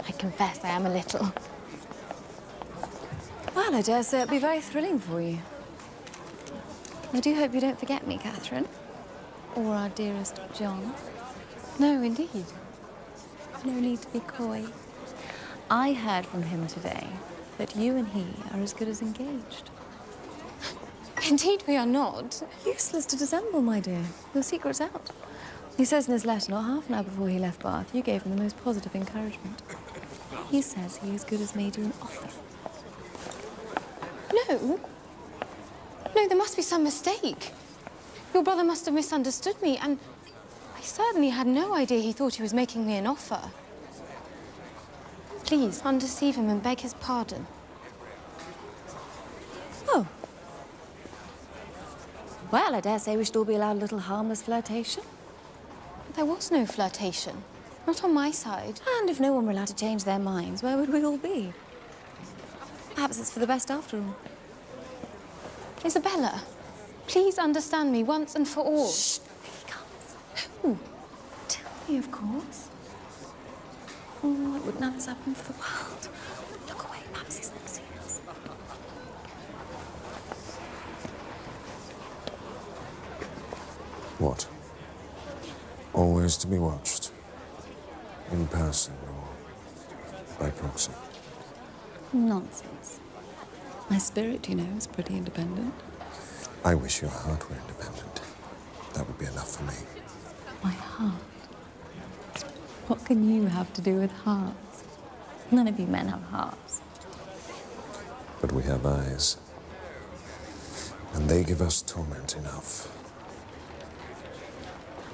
I confess I am a little.
Well, I dare say it'll be very thrilling for you. I do hope you don't forget me, Catherine. Or our dearest John.
No, indeed.
No need to be coy. I heard from him today that you and he are as good as engaged.
Indeed we are not.
Useless to dissemble, my dear. Your secret's out. He says in his letter, not half an hour before he left Bath, you gave him the most positive encouragement. He says he as good as made you an offer.
No. No, there must be some mistake. Your brother must have misunderstood me, and I certainly had no idea he thought he was making me an offer. Please, undeceive him and beg his pardon.
Oh. Well, I dare say we should all be allowed a little harmless flirtation.
There was no flirtation. Not on my side.
And if no one were allowed to change their minds, where would we all be? Perhaps it's for the best after all.
Isabella, please understand me once and for all.
Shh, here he comes. Who? Tell me, of course. Oh, I wouldn't have this happen for the world. Look away, perhaps he's not seen us.
What? Always to be watched? In person or by proxy?
Nonsense. My spirit, you know, is pretty independent.
I wish your heart were independent. That would be enough for me.
My heart? What can you have to do with hearts? None of you men have hearts.
But we have eyes. And they give us torment enough.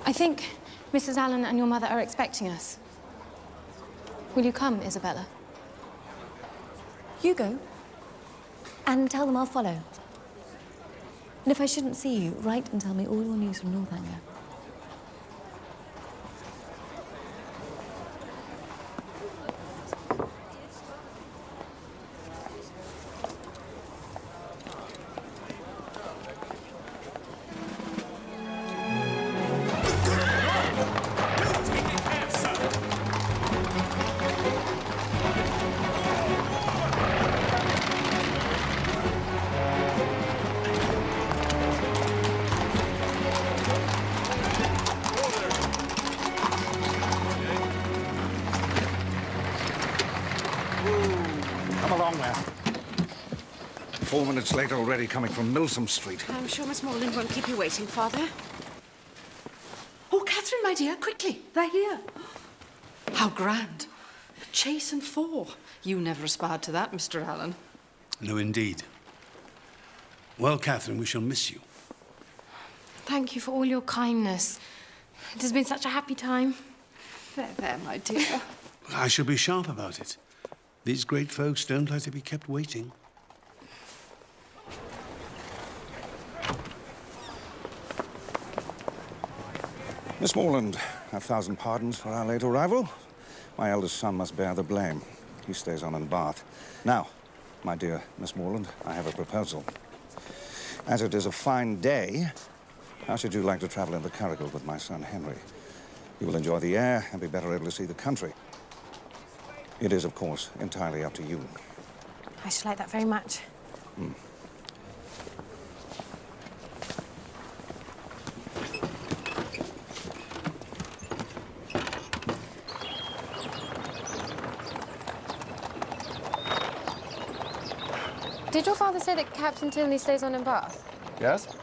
I think Mrs. Allen and your mother are expecting us. Will you come, Isabella?
You go. And tell them I'll follow. And if I shouldn't see you, write and tell me all your news from Northanger.
Come along there. 4 minutes late already, coming from Milsom Street.
I'm sure Miss Morland won't keep you waiting, Father. Oh, Catherine, my dear, quickly. They're here. How grand. A chase and 4. You never aspired to that, Mr. Allen.
No, indeed. Well, Catherine, we shall miss you.
Thank you for all your kindness. It has been such a happy time.
There, my dear.
I shall be sharp about it. These great folks don't like to be kept waiting.
Miss Morland, 1,000 pardons for our late arrival. My eldest son must bear the blame. He stays on in Bath. Now, my dear Miss Morland, I have a proposal. As it is a fine day, how should you like to travel in the curricle with my son Henry? You will enjoy the air and be better able to see the country. It is, of course, entirely up to you.
I should like that very much. Did your father say that Captain Tilney stays on in Bath?
Yes?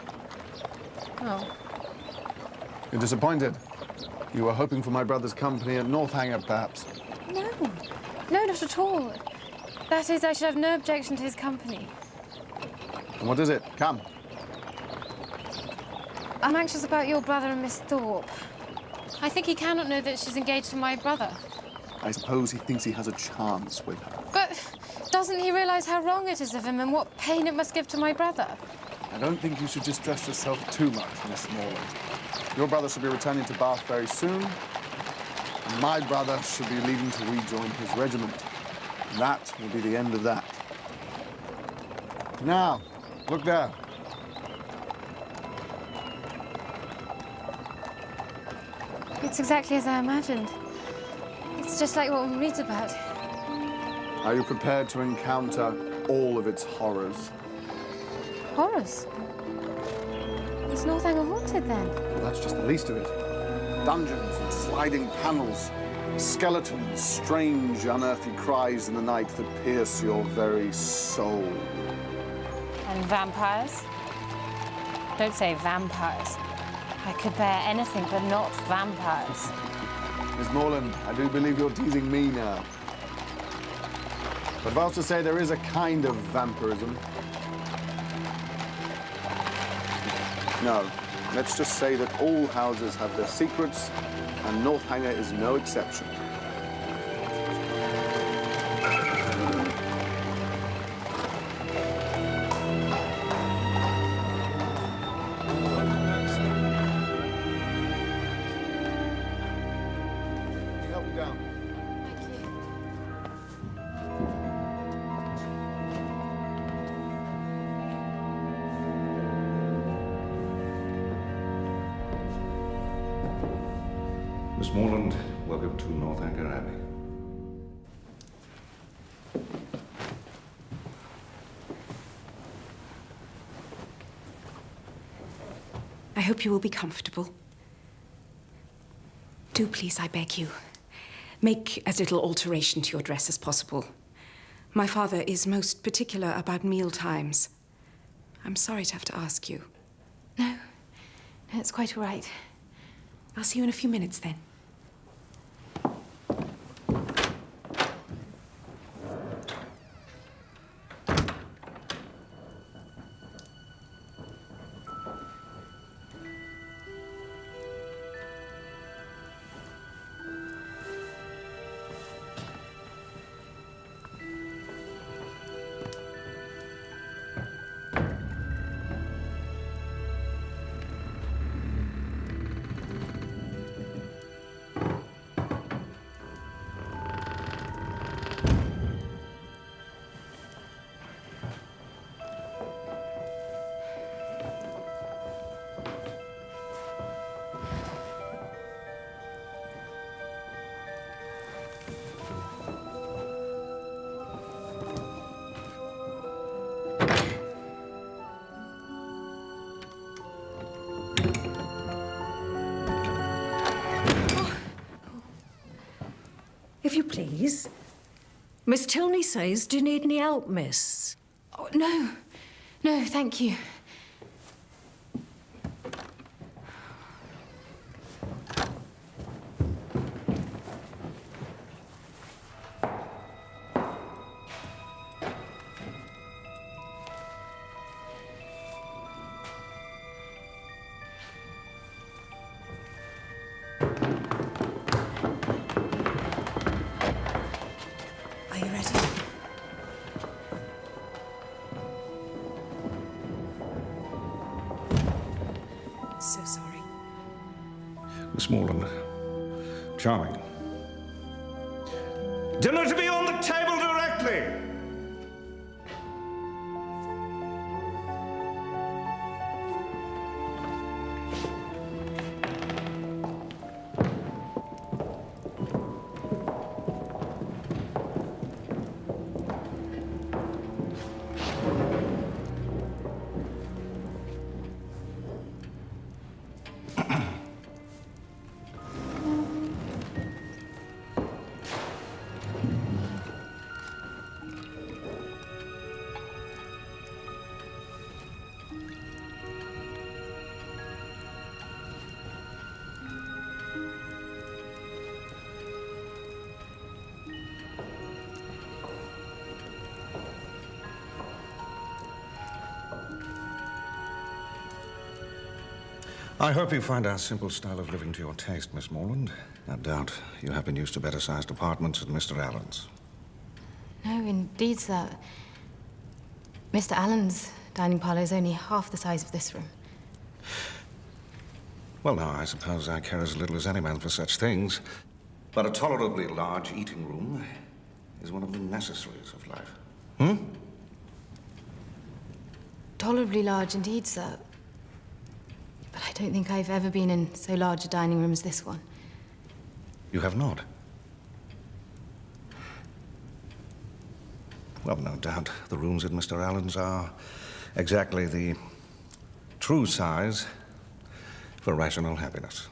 Oh.
You're disappointed? You were hoping for my brother's company at Northanger, perhaps?
No. No, not at all. That is, I should have no objection to his company.
And what is it? Come.
I'm anxious about your brother and Miss Thorpe. I think he cannot know that she's engaged to my brother.
I suppose he thinks he has a chance with her.
But Doesn't he realise how wrong it is of him and what pain it must give to my brother?
I don't think you should distress yourself too much, Miss Morland. Your brother should be returning to Bath very soon, and my brother should be leaving to rejoin his regiment. And that will be the end of that. Now, look there.
It's exactly as I imagined. It's just like what one reads about.
Are you prepared to encounter all of its horrors?
Horrors? Is Northanger haunted, then?
Well, that's just the least of it. Dungeons and sliding panels, skeletons, strange, unearthly cries in the night that pierce your very soul.
And vampires? Don't say vampires. I could bear anything but not vampires.
Miss Morland, I do believe you're teasing me now. But if I was to say there is a kind of vampirism... No, let's just say that all houses have their secrets, and Northanger is no exception.
Miss Morland, welcome to Northanger Abbey.
I hope you will be comfortable. Do please, I beg you, make as little alteration to your dress as possible. My father is most particular about meal times. I'm sorry to have to ask you.
No, it's quite all right.
I'll see you in a few minutes, then.
If you please. Miss Tilney says, do you need any help, miss?
Oh, no. No, thank you.
Are you ready?
So sorry.
Miss Morland, charming. Dinner to be on the table directly! I hope you find our simple style of living to your taste, Miss Morland. No doubt you have been used to better-sized apartments at Mr. Allen's.
No, indeed, sir. Mr. Allen's dining parlour is only half the size of this room.
Well, now, I suppose I care as little as any man for such things. But a tolerably large eating room is one of the necessaries of life. Hmm?
Tolerably large indeed, sir. But I don't think I've ever been in so large a dining room as this one.
You have not? Well, no doubt the rooms at Mr. Allen's are exactly the true size for rational happiness.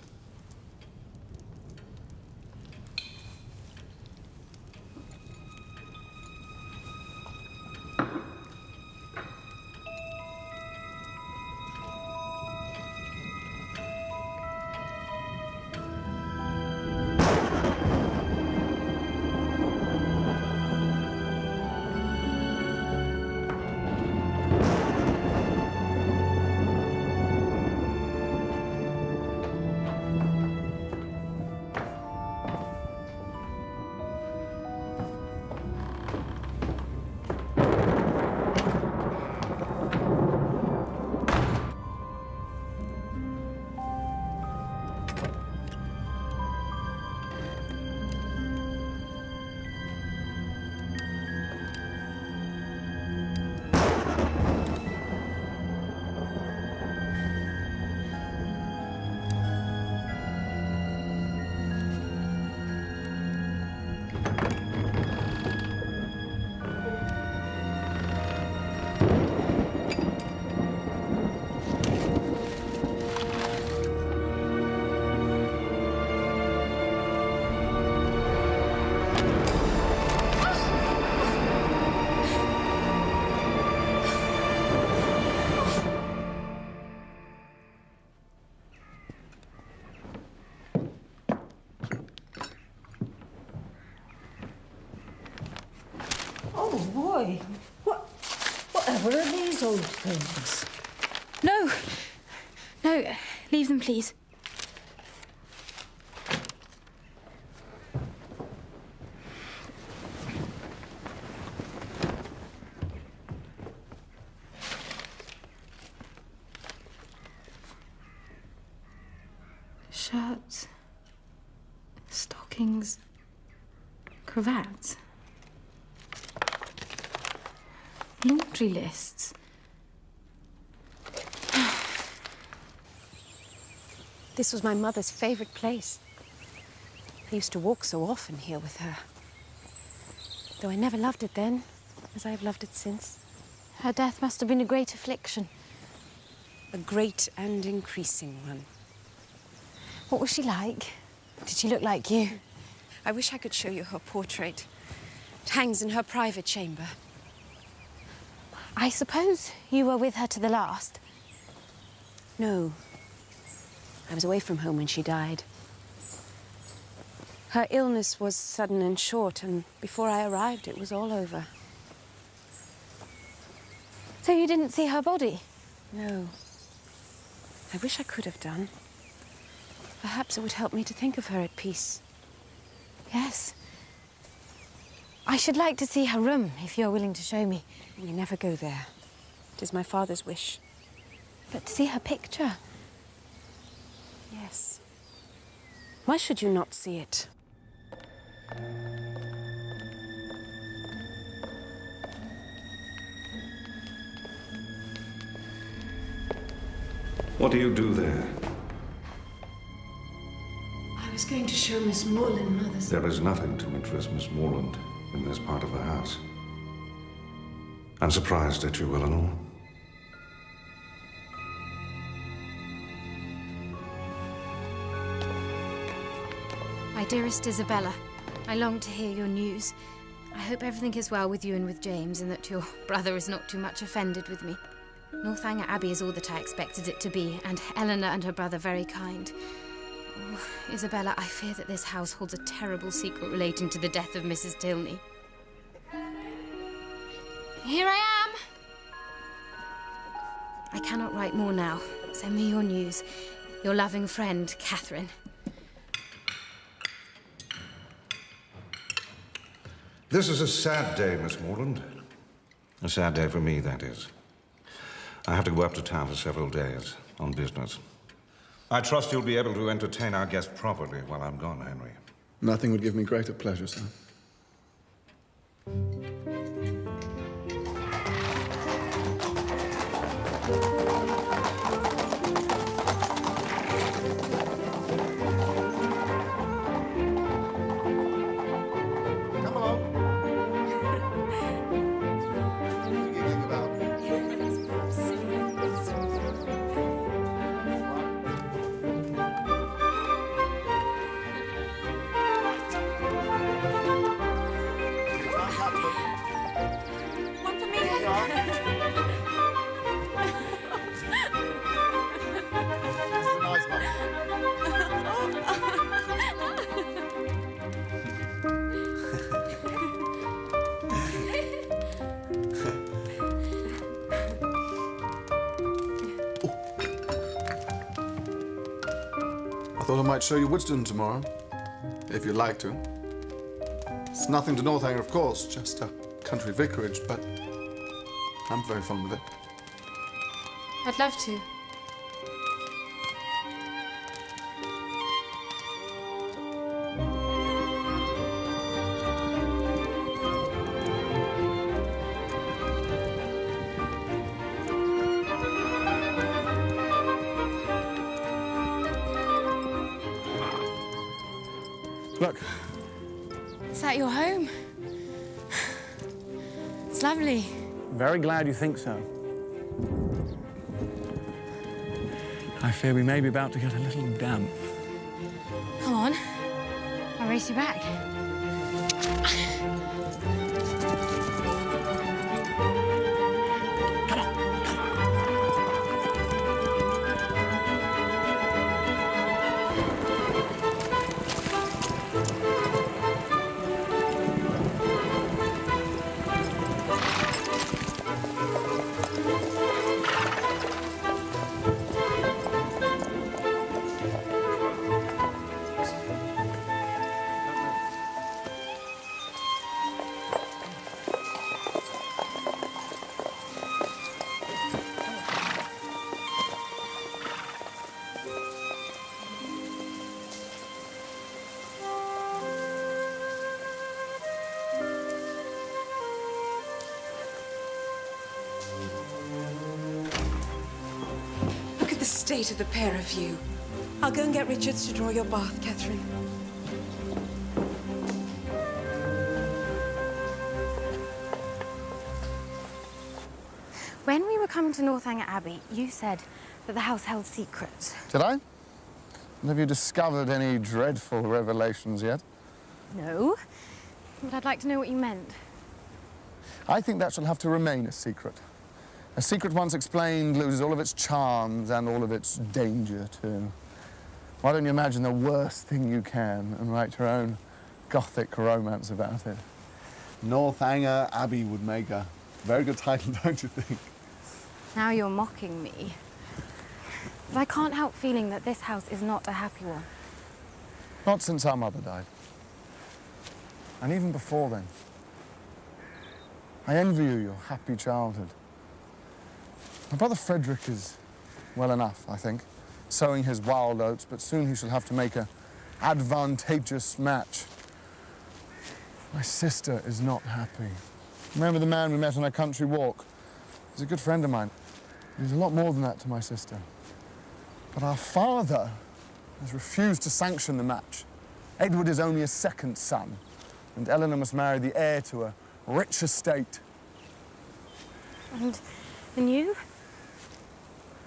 Oh, boy. Whatever are these old things?
No! No, leave them, please. Shirts, stockings, cravats, laundry lists. This was my mother's favourite place. I used to walk so often here with her. Though I never loved it then, as I have loved it since. Her death must have been a great affliction.
A great and increasing one.
What was she like? Did she look like you?
I wish I could show you her portrait. It hangs in her private chamber.
I suppose you were with her to the last?
No. I was away from home when she died. Her illness was sudden and short, and before I arrived, it was all over.
So you didn't see her body?
No. I wish I could have done. Perhaps it would help me to think of her at peace.
Yes. I should like to see her room, if you're willing to show me.
We never go there. It is my father's wish.
But to see her picture?
Yes. Why should you not see it?
What do you do there?
I was going to show Miss Moreland Mother's...
There is nothing to interest Miss Moreland in this part of the house. I'm surprised at you, Eleanor.
My dearest Isabella, I long to hear your news. I hope everything is well with you and with James, and that your brother is not too much offended with me. Northanger Abbey is all that I expected it to be, and Eleanor and her brother very kind. Oh, Isabella, I fear that this house holds a terrible secret relating to the death of Mrs. Tilney.
Here I am!
I cannot write more now. Send me your news. Your loving friend, Catherine.
This is a sad day, Miss Morland. A sad day for me, that is. I have to go up to town for several days on business. I trust you'll be able to entertain our guest properly while I'm gone, Henry.
Nothing would give me greater pleasure, sir. I thought I might show you Woodston tomorrow, if you'd like to. It's nothing to Northanger, of course, just a country vicarage, but I'm very fond of it.
I'd love to.
Look.
Is that your home? It's lovely.
Very glad you think so.
I fear we may be about to get a little damp.
Come on. I'll race you back.
The state of the pair of you. I'll go and get Richards to draw your bath, Catherine.
When we were coming to Northanger Abbey, you said that the house held secrets.
Did I? And have you discovered any dreadful revelations yet?
No, but I'd like to know what you meant.
I think that shall have to remain a secret. A secret once explained loses all of its charms and all of its danger, too. Why don't you imagine the worst thing you can and write your own Gothic romance about it? Northanger Abbey would make a very good title, don't you think?
Now you're mocking me. But I can't help feeling that this house is not a happy one.
Not since our mother died. And even before then. I envy you your happy childhood. My brother Frederick is well enough, I think, sowing his wild oats, but soon he shall have to make an advantageous match. My sister is not happy. Remember the man we met on a country walk? He's a good friend of mine. He's a lot more than that to my sister. But our father has refused to sanction the match. Edward is only a second son, and Eleanor must marry the heir to a rich estate.
And you?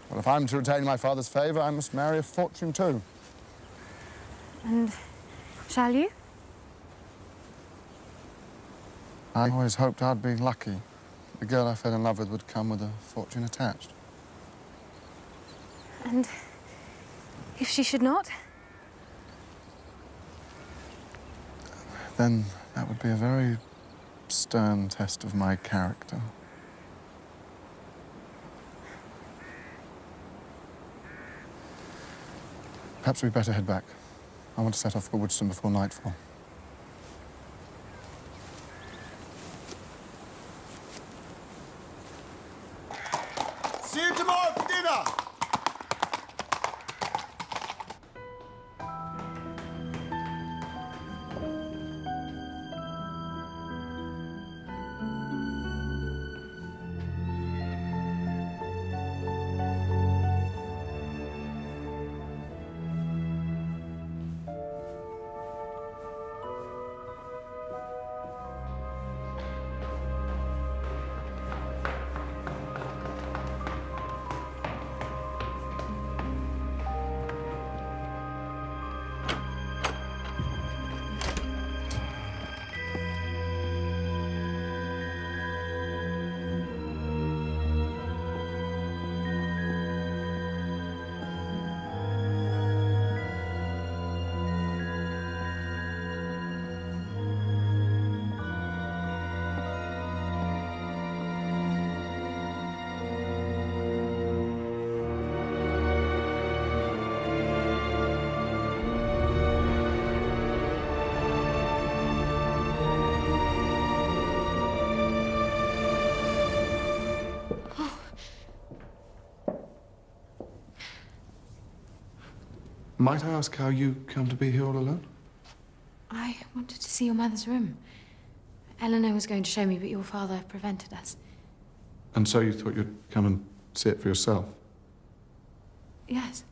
Well, if I'm to retain my father's favour, I must marry a fortune too.
And shall you?
I always hoped I'd be lucky. The girl I fell in love with would come with a fortune attached.
And if she should not?
Then that would be a very stern test of my character. Perhaps we'd better head back. I want to set off for Woodston before nightfall.
tomorrow for dinner.
Might I ask how you come to be here all alone?
I wanted to see your mother's room. Eleanor was going to show me, but your father prevented us.
And so you thought you'd come and see it for yourself?
Yes.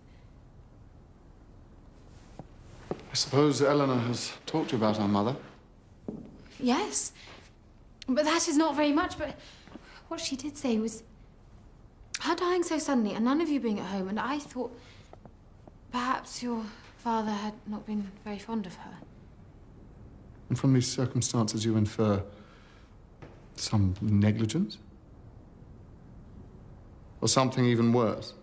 I suppose Eleanor has talked to you about our mother?
Yes. But that is not very much, but what she did say was her dying so suddenly and none of you being at home, and I thought perhaps your father had not been very fond of her.
And from these circumstances you infer some negligence? Or something even worse?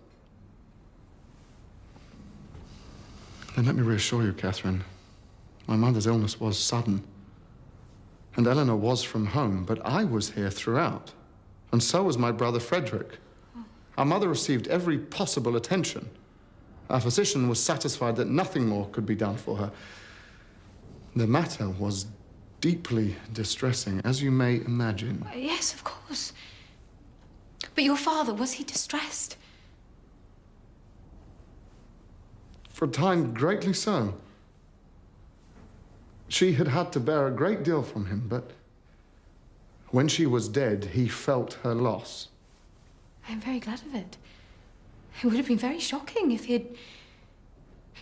Then let me reassure you, Catherine. My mother's illness was sudden. And Eleanor was from home, but I was here throughout. And so was my brother Frederick. Our mother received every possible attention. Our physician was satisfied that nothing more could be done for her. The matter was deeply distressing, as you may imagine.
Yes, of course. But your father, was he distressed?
For a time, greatly so. She had had to bear a great deal from him, but when she was dead, he felt her loss.
I'm very glad of it. It would have been very shocking if he had...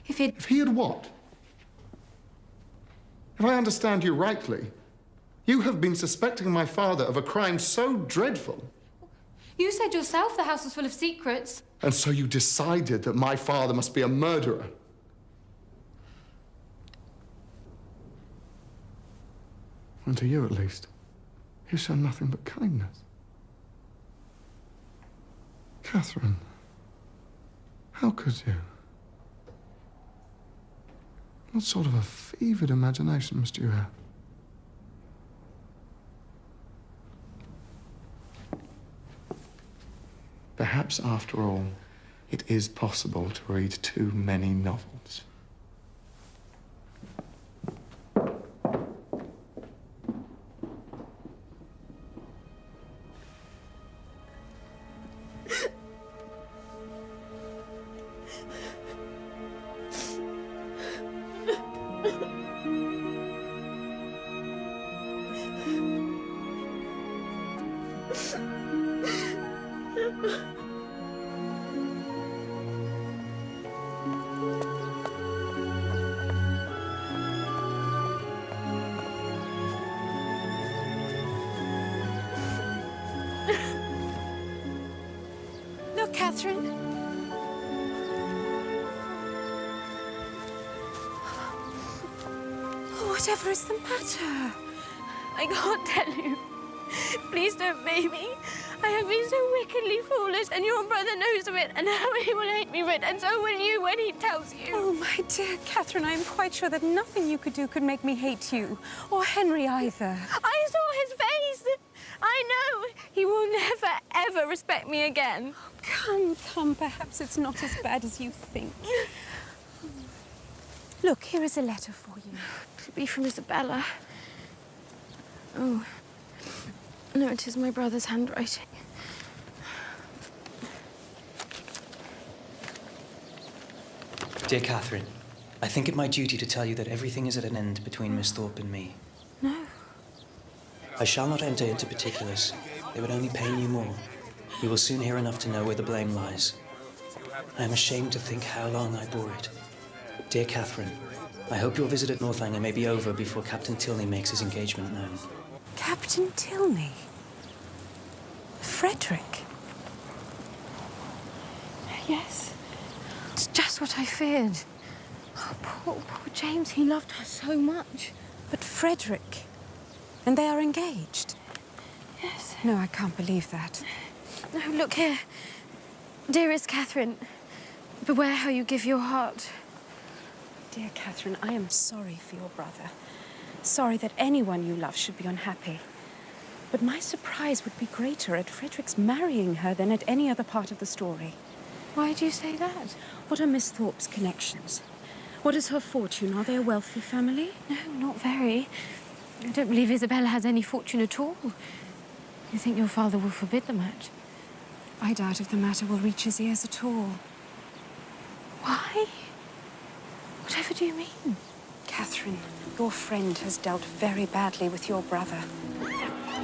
If he had what? If I understand you rightly, you have been suspecting my father of a crime so dreadful.
You said yourself the house was full of secrets.
And so you decided that my father must be a murderer. And to you, at least, he's shown nothing but kindness. Catherine, how could you? What sort of a fevered imagination must you have? Perhaps, after all, it is possible to read too many novels.
Look, Catherine. Whatever is the matter?
I can't tell you. Please don't make me. I have been so wickedly foolish, and your brother knows of it, and now he will hate me for it, and so will you when he tells you.
Oh, my dear Catherine, I am quite sure that nothing you could do could make me hate you, or Henry either.
I saw his face. I know. He will never, ever respect me again.
Come, come, perhaps it's not as bad as you think. Look, here is a letter for you.
It'll be from Isabella. Oh. No, it is my brother's handwriting.
Dear Catherine, I think it my duty to tell you that everything is at an end between Miss Thorpe and me.
No.
I shall not enter into particulars. They would only pain you more. You will soon hear enough to know where the blame lies. I am ashamed to think how long I bore it. Dear Catherine, I hope your visit at Northanger may be over before Captain Tilney makes his engagement known.
Captain Tilney? Frederick?
Yes. It's just what I feared. Oh, poor James, he loved her so much.
But Frederick? And they are engaged?
Yes.
No, I can't believe that.
No, look here. Dearest Catherine, beware how you give your heart.
Dear Catherine, I am sorry for your brother. Sorry that anyone you love should be unhappy. But my surprise would be greater at Frederick's marrying her than at any other part of the story.
Why do you say that?
What are Miss Thorpe's connections? What is her fortune? Are they a wealthy family?
No, not very. I don't believe Isabella has any fortune at all. You think your father will forbid the match?
I doubt if the matter will reach his ears at all.
Why? Whatever do you mean?
Catherine, your friend has dealt very badly with your brother.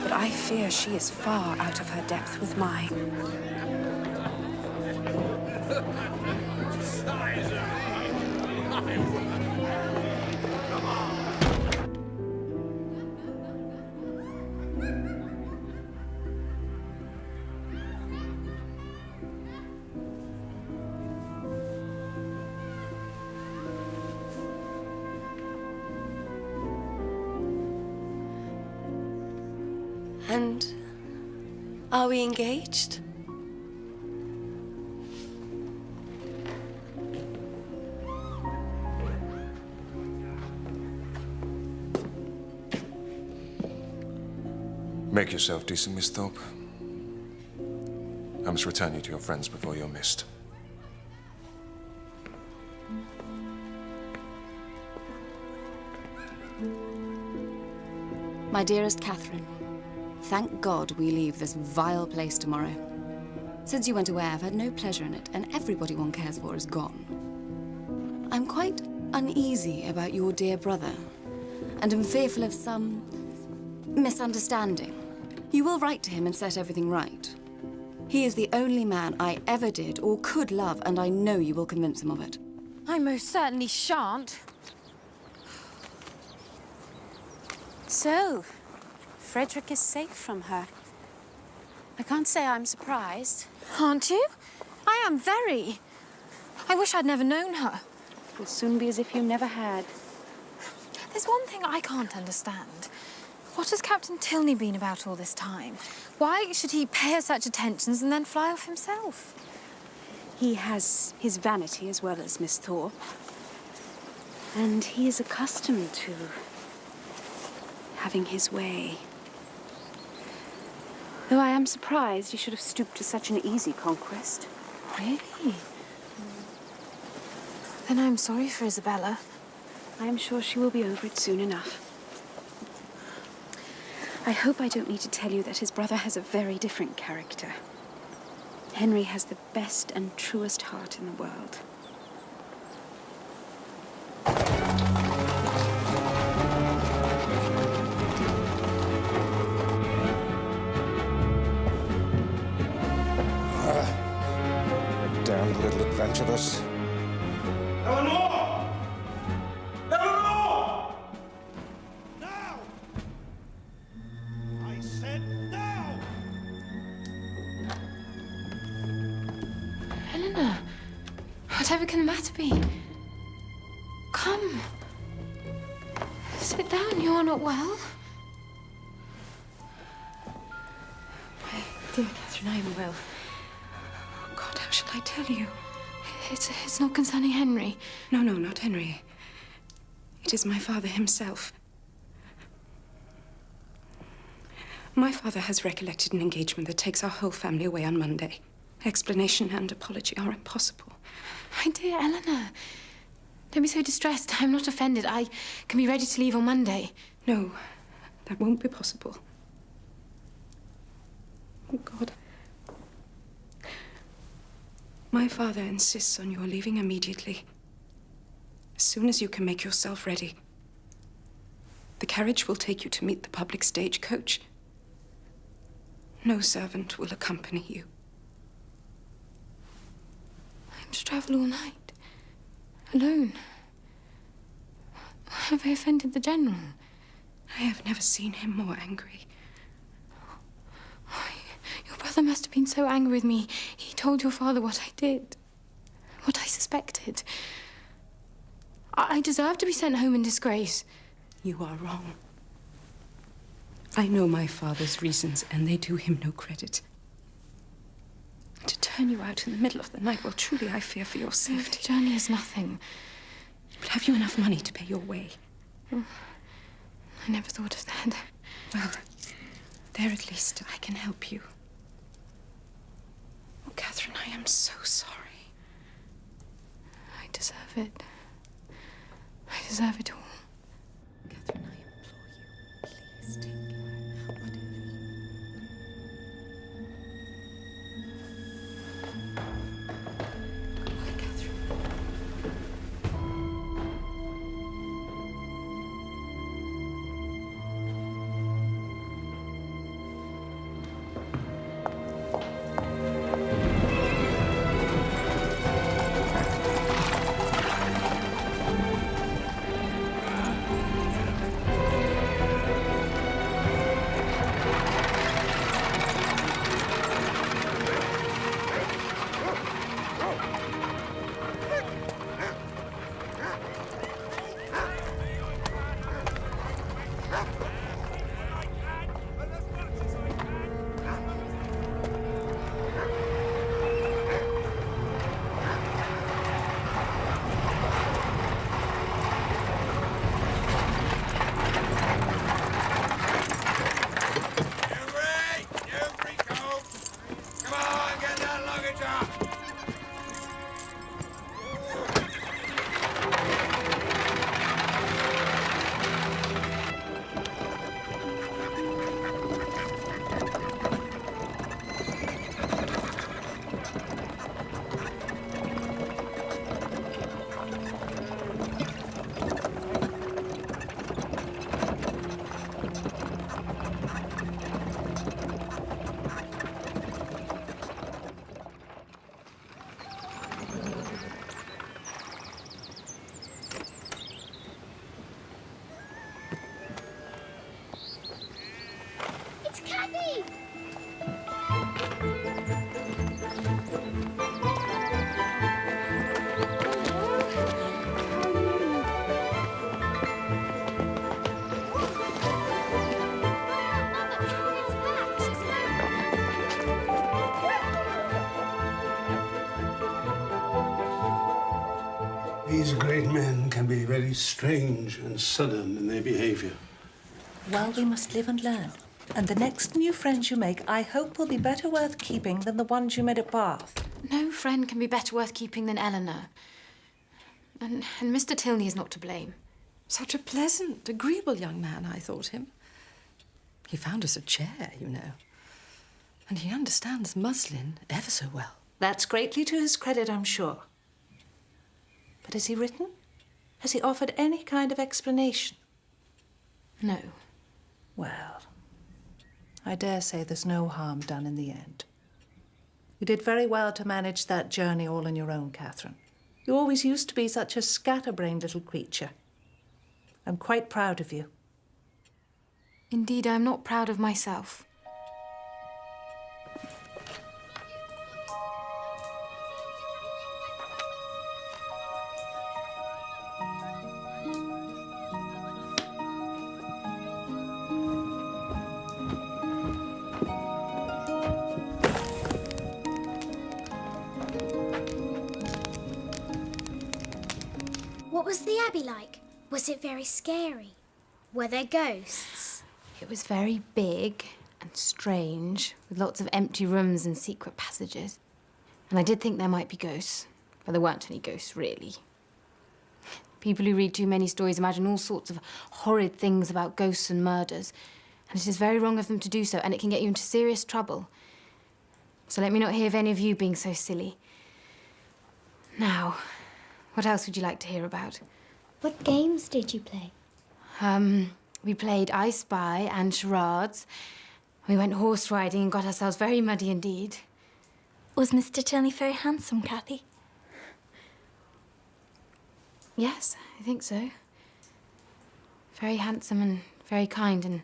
But I fear she is far out of her depth with mine.
And are we engaged?
Make yourself decent, Miss Thorpe. I must return you to your friends before you're missed.
My dearest Catherine, thank God we leave this vile place tomorrow. Since you went away, I've had no pleasure in it, and everybody one cares for is gone. I'm quite uneasy about your dear brother, and am fearful of some misunderstanding. You will write to him and set everything right. He is the only man I ever did or could love, and I know you will convince him of it.
I most certainly shan't.
So, Frederick is safe from her. I can't say I'm surprised.
Aren't you? I am very. I wish I'd never known her.
It will soon be as if you never had.
There's one thing I can't understand. What has Captain Tilney been about all this time? Why should he pay her such attentions and then fly off himself?
He has his vanity as well as Miss Thorpe. And he is accustomed to having his way. Though I am surprised he should have stooped to such an easy conquest.
Really? Then I'm sorry for Isabella.
I am sure she will be over it soon enough. I hope I don't need to tell you that his brother has a very different character. Henry has the best and truest heart in the world.
Damned little adventuress.
Eleanor! Eleanor! Now! I said now!
Eleanor, whatever can the matter be? Come. Sit down, you are not well.
Dear Catherine, I am well. Oh, God, how shall I tell you?
It's not concerning Henry.
No, not Henry. It is my father himself. My father has recollected an engagement that takes our whole family away on Monday. Explanation and apology are impossible.
My dear Eleanor, don't be so distressed. I'm not offended. I can be ready to leave on Monday.
No, that won't be possible. Oh, God. My father insists on your leaving immediately.
As soon as you can make yourself ready, the carriage will take you to meet the public stagecoach. No servant will accompany you.
I'm to travel all night, alone. Have I offended the General?
I have never seen him more angry.
Your brother must have been so angry with me. He told your father what I did, what I suspected. I deserve to be sent home in disgrace.
You are wrong. I know my father's reasons, and they do him no credit. To turn you out in the middle of the night, well, truly, I fear for your safety.
The journey is nothing.
But have you enough money to pay your way?
I never thought of that.
Well, there at least I can help you. Oh, Catherine, I am so sorry.
I deserve it. I deserve it all.
Catherine, I implore you, please take care. Whatever Goodbye, Catherine.
These great men can be very strange and sudden in their behavior.
Well, we must live and learn. And the next new friends you make, I hope, will be better worth keeping than the ones you made at Bath.
No friend can be better worth keeping than Eleanor. And Mr. Tilney is not to blame.
Such a pleasant, agreeable young man, I thought him. He found us a chair, you know. And he understands muslin ever so well.
That's greatly to his credit, I'm sure. But has he written? Has he offered any kind of explanation?
No.
Well, I dare say there's no harm done in the end. You did very well to manage that journey all on your own, Catherine. You always used to be such a scatterbrained little creature. I'm quite proud of you.
Indeed, I'm not proud of myself.
What was the Abbey like? Was it very scary? Were there ghosts?
It was very big and strange, with lots of empty rooms and secret passages. And I did think there might be ghosts, but there weren't any ghosts, really. People who read too many stories imagine all sorts of horrid things about ghosts and murders, and it is very wrong of them to do so, and it can get you into serious trouble. So let me not hear of any of you being so silly. Now, what else would you like to hear about?
What games did you play?
We played I Spy and charades. We went horse riding and got ourselves very muddy indeed.
Was Mr. Tilney very handsome, Cathy?
Yes, I think so. Very handsome and very kind and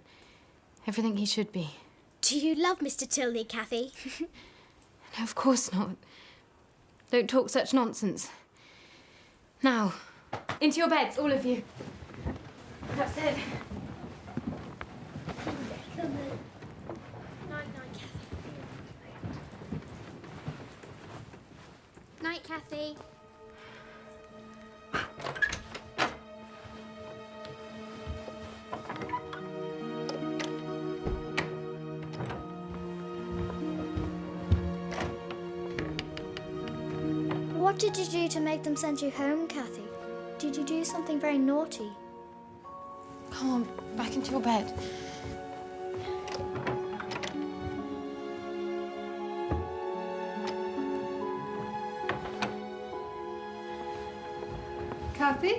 everything he should be.
Do you love Mr. Tilney, Cathy?
No, of course not. Don't talk such nonsense. Now, into your beds, all of you. That's it.
Night, Cathy. What did you do to make them send you home, Cathy? Did you do something very naughty?
Come on, back into your bed.
Cathy?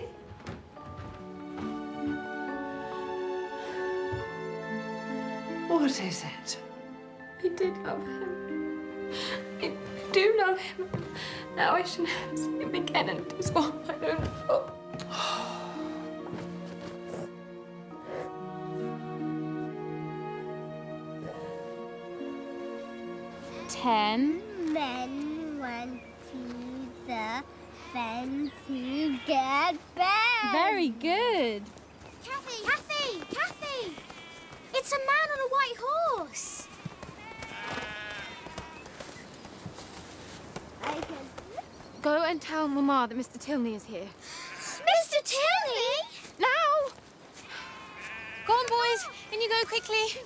What is it?
I did love him. I do love him. Now I should never see him again, and it is all my own fault.
10 men went to the fen to get back. Very good. Cathy! Cathy! Cathy! It's a man on a white horse.
Go and tell Mamma that Mr. Tilney is here.
Mr. Tilney?
Now! Go on, boys. In you go quickly.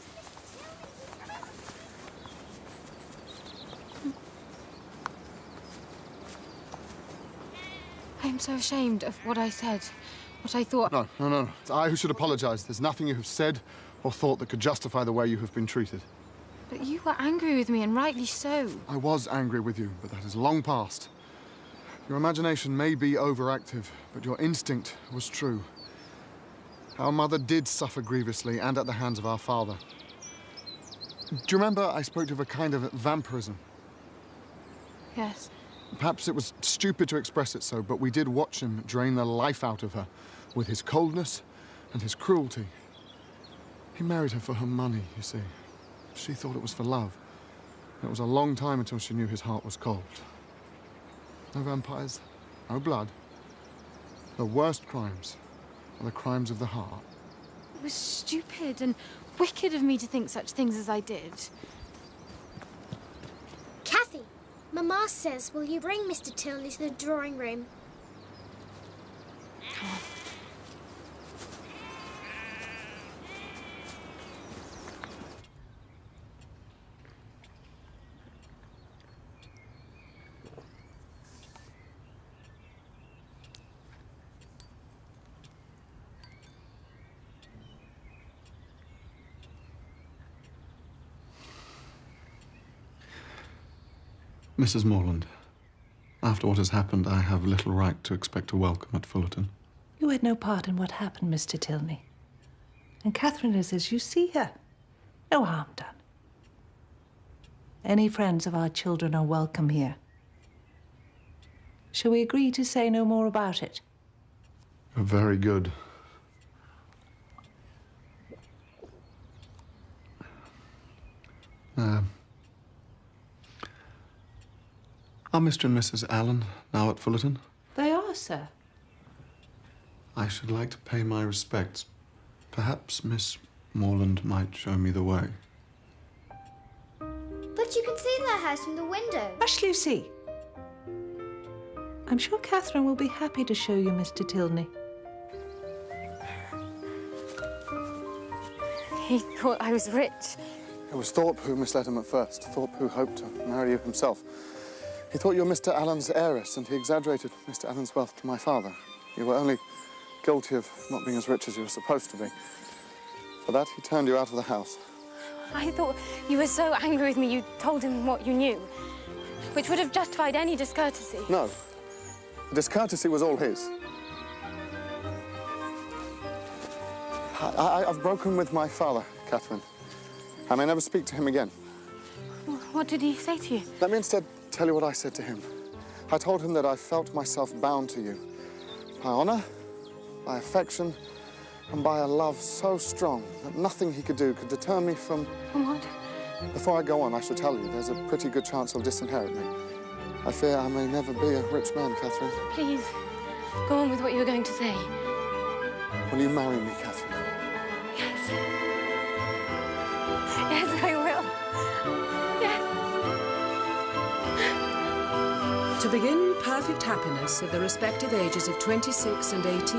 I'm so ashamed of what I said, what I thought.
No. It's I who should apologize. There's nothing you have said or thought that could justify the way you have been treated.
But you were angry with me, and rightly so.
I was angry with you, but that is long past. Your imagination may be overactive, but your instinct was true. Our mother did suffer grievously, and at the hands of our father. Do you remember I spoke of a kind of vampirism?
Yes.
Perhaps it was stupid to express it so, but we did watch him drain the life out of her with his coldness and his cruelty. He married her for her money, you see. She thought it was for love. It was a long time until she knew his heart was cold. No vampires, no blood. The worst crimes are the crimes of the heart.
It was stupid and wicked of me to think such things as I did.
Cathy, Mamma says, will you bring Mr. Tilney to the drawing room?
Come on.
Mrs. Morland, after what has happened, I have little right to expect a welcome at Fullerton.
You had no part in what happened, Mr. Tilney. And Catherine is as you see her. No harm done. Any friends of our children are welcome here. Shall we agree to say no more about it?
Very good. Are Mr. and Mrs. Allen now at Fullerton?
They are, sir.
I should like to pay my respects. Perhaps Miss Morland might show me the way.
But you can see their house from the window.
Hush, Lucy. I'm sure Catherine will be happy to show you Mr. Tilney.
He thought I was rich.
It was Thorpe who misled him at first. Thorpe who hoped to marry you himself. He thought you were Mr. Allen's heiress, and he exaggerated Mr. Allen's wealth to my father. You were only guilty of not being as rich as you were supposed to be. For that, he turned you out of the house.
I thought you were so angry with me you told him what you knew, which would have justified any discourtesy.
No. The discourtesy was all his. I've broken with my father, Catherine. I may never speak to him again.
What did he say to you?
Let me instead tell you what I said to him. I told him that I felt myself bound to you. By honor, by affection, and by a love so strong that nothing he could do could deter me from...
From what?
Before I go on, I shall tell you, there's a pretty good chance he'll disinherit me. I fear I may never be a rich man, Catherine.
Please, go on with what you were going to say.
Will you marry me, Catherine?
Yes. Yes, I will. Yes.
To begin perfect happiness at the respective ages of 26 and 18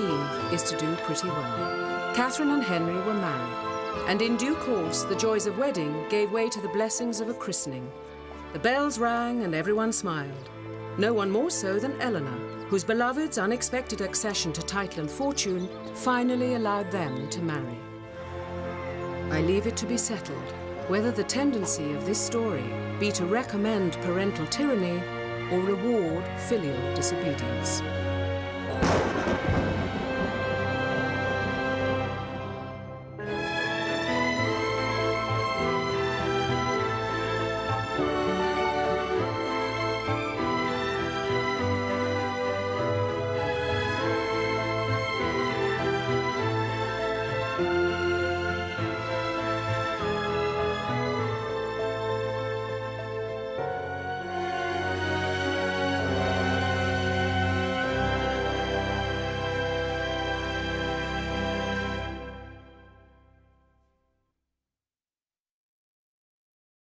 is to do pretty well. Catherine and Henry were married, and in due course the joys of wedding gave way to the blessings of a christening. The bells rang and everyone smiled. No one more so than Eleanor, whose beloved's unexpected accession to title and fortune finally allowed them to marry. I leave it to be settled whether the tendency of this story be to recommend parental tyranny or reward filial disobedience.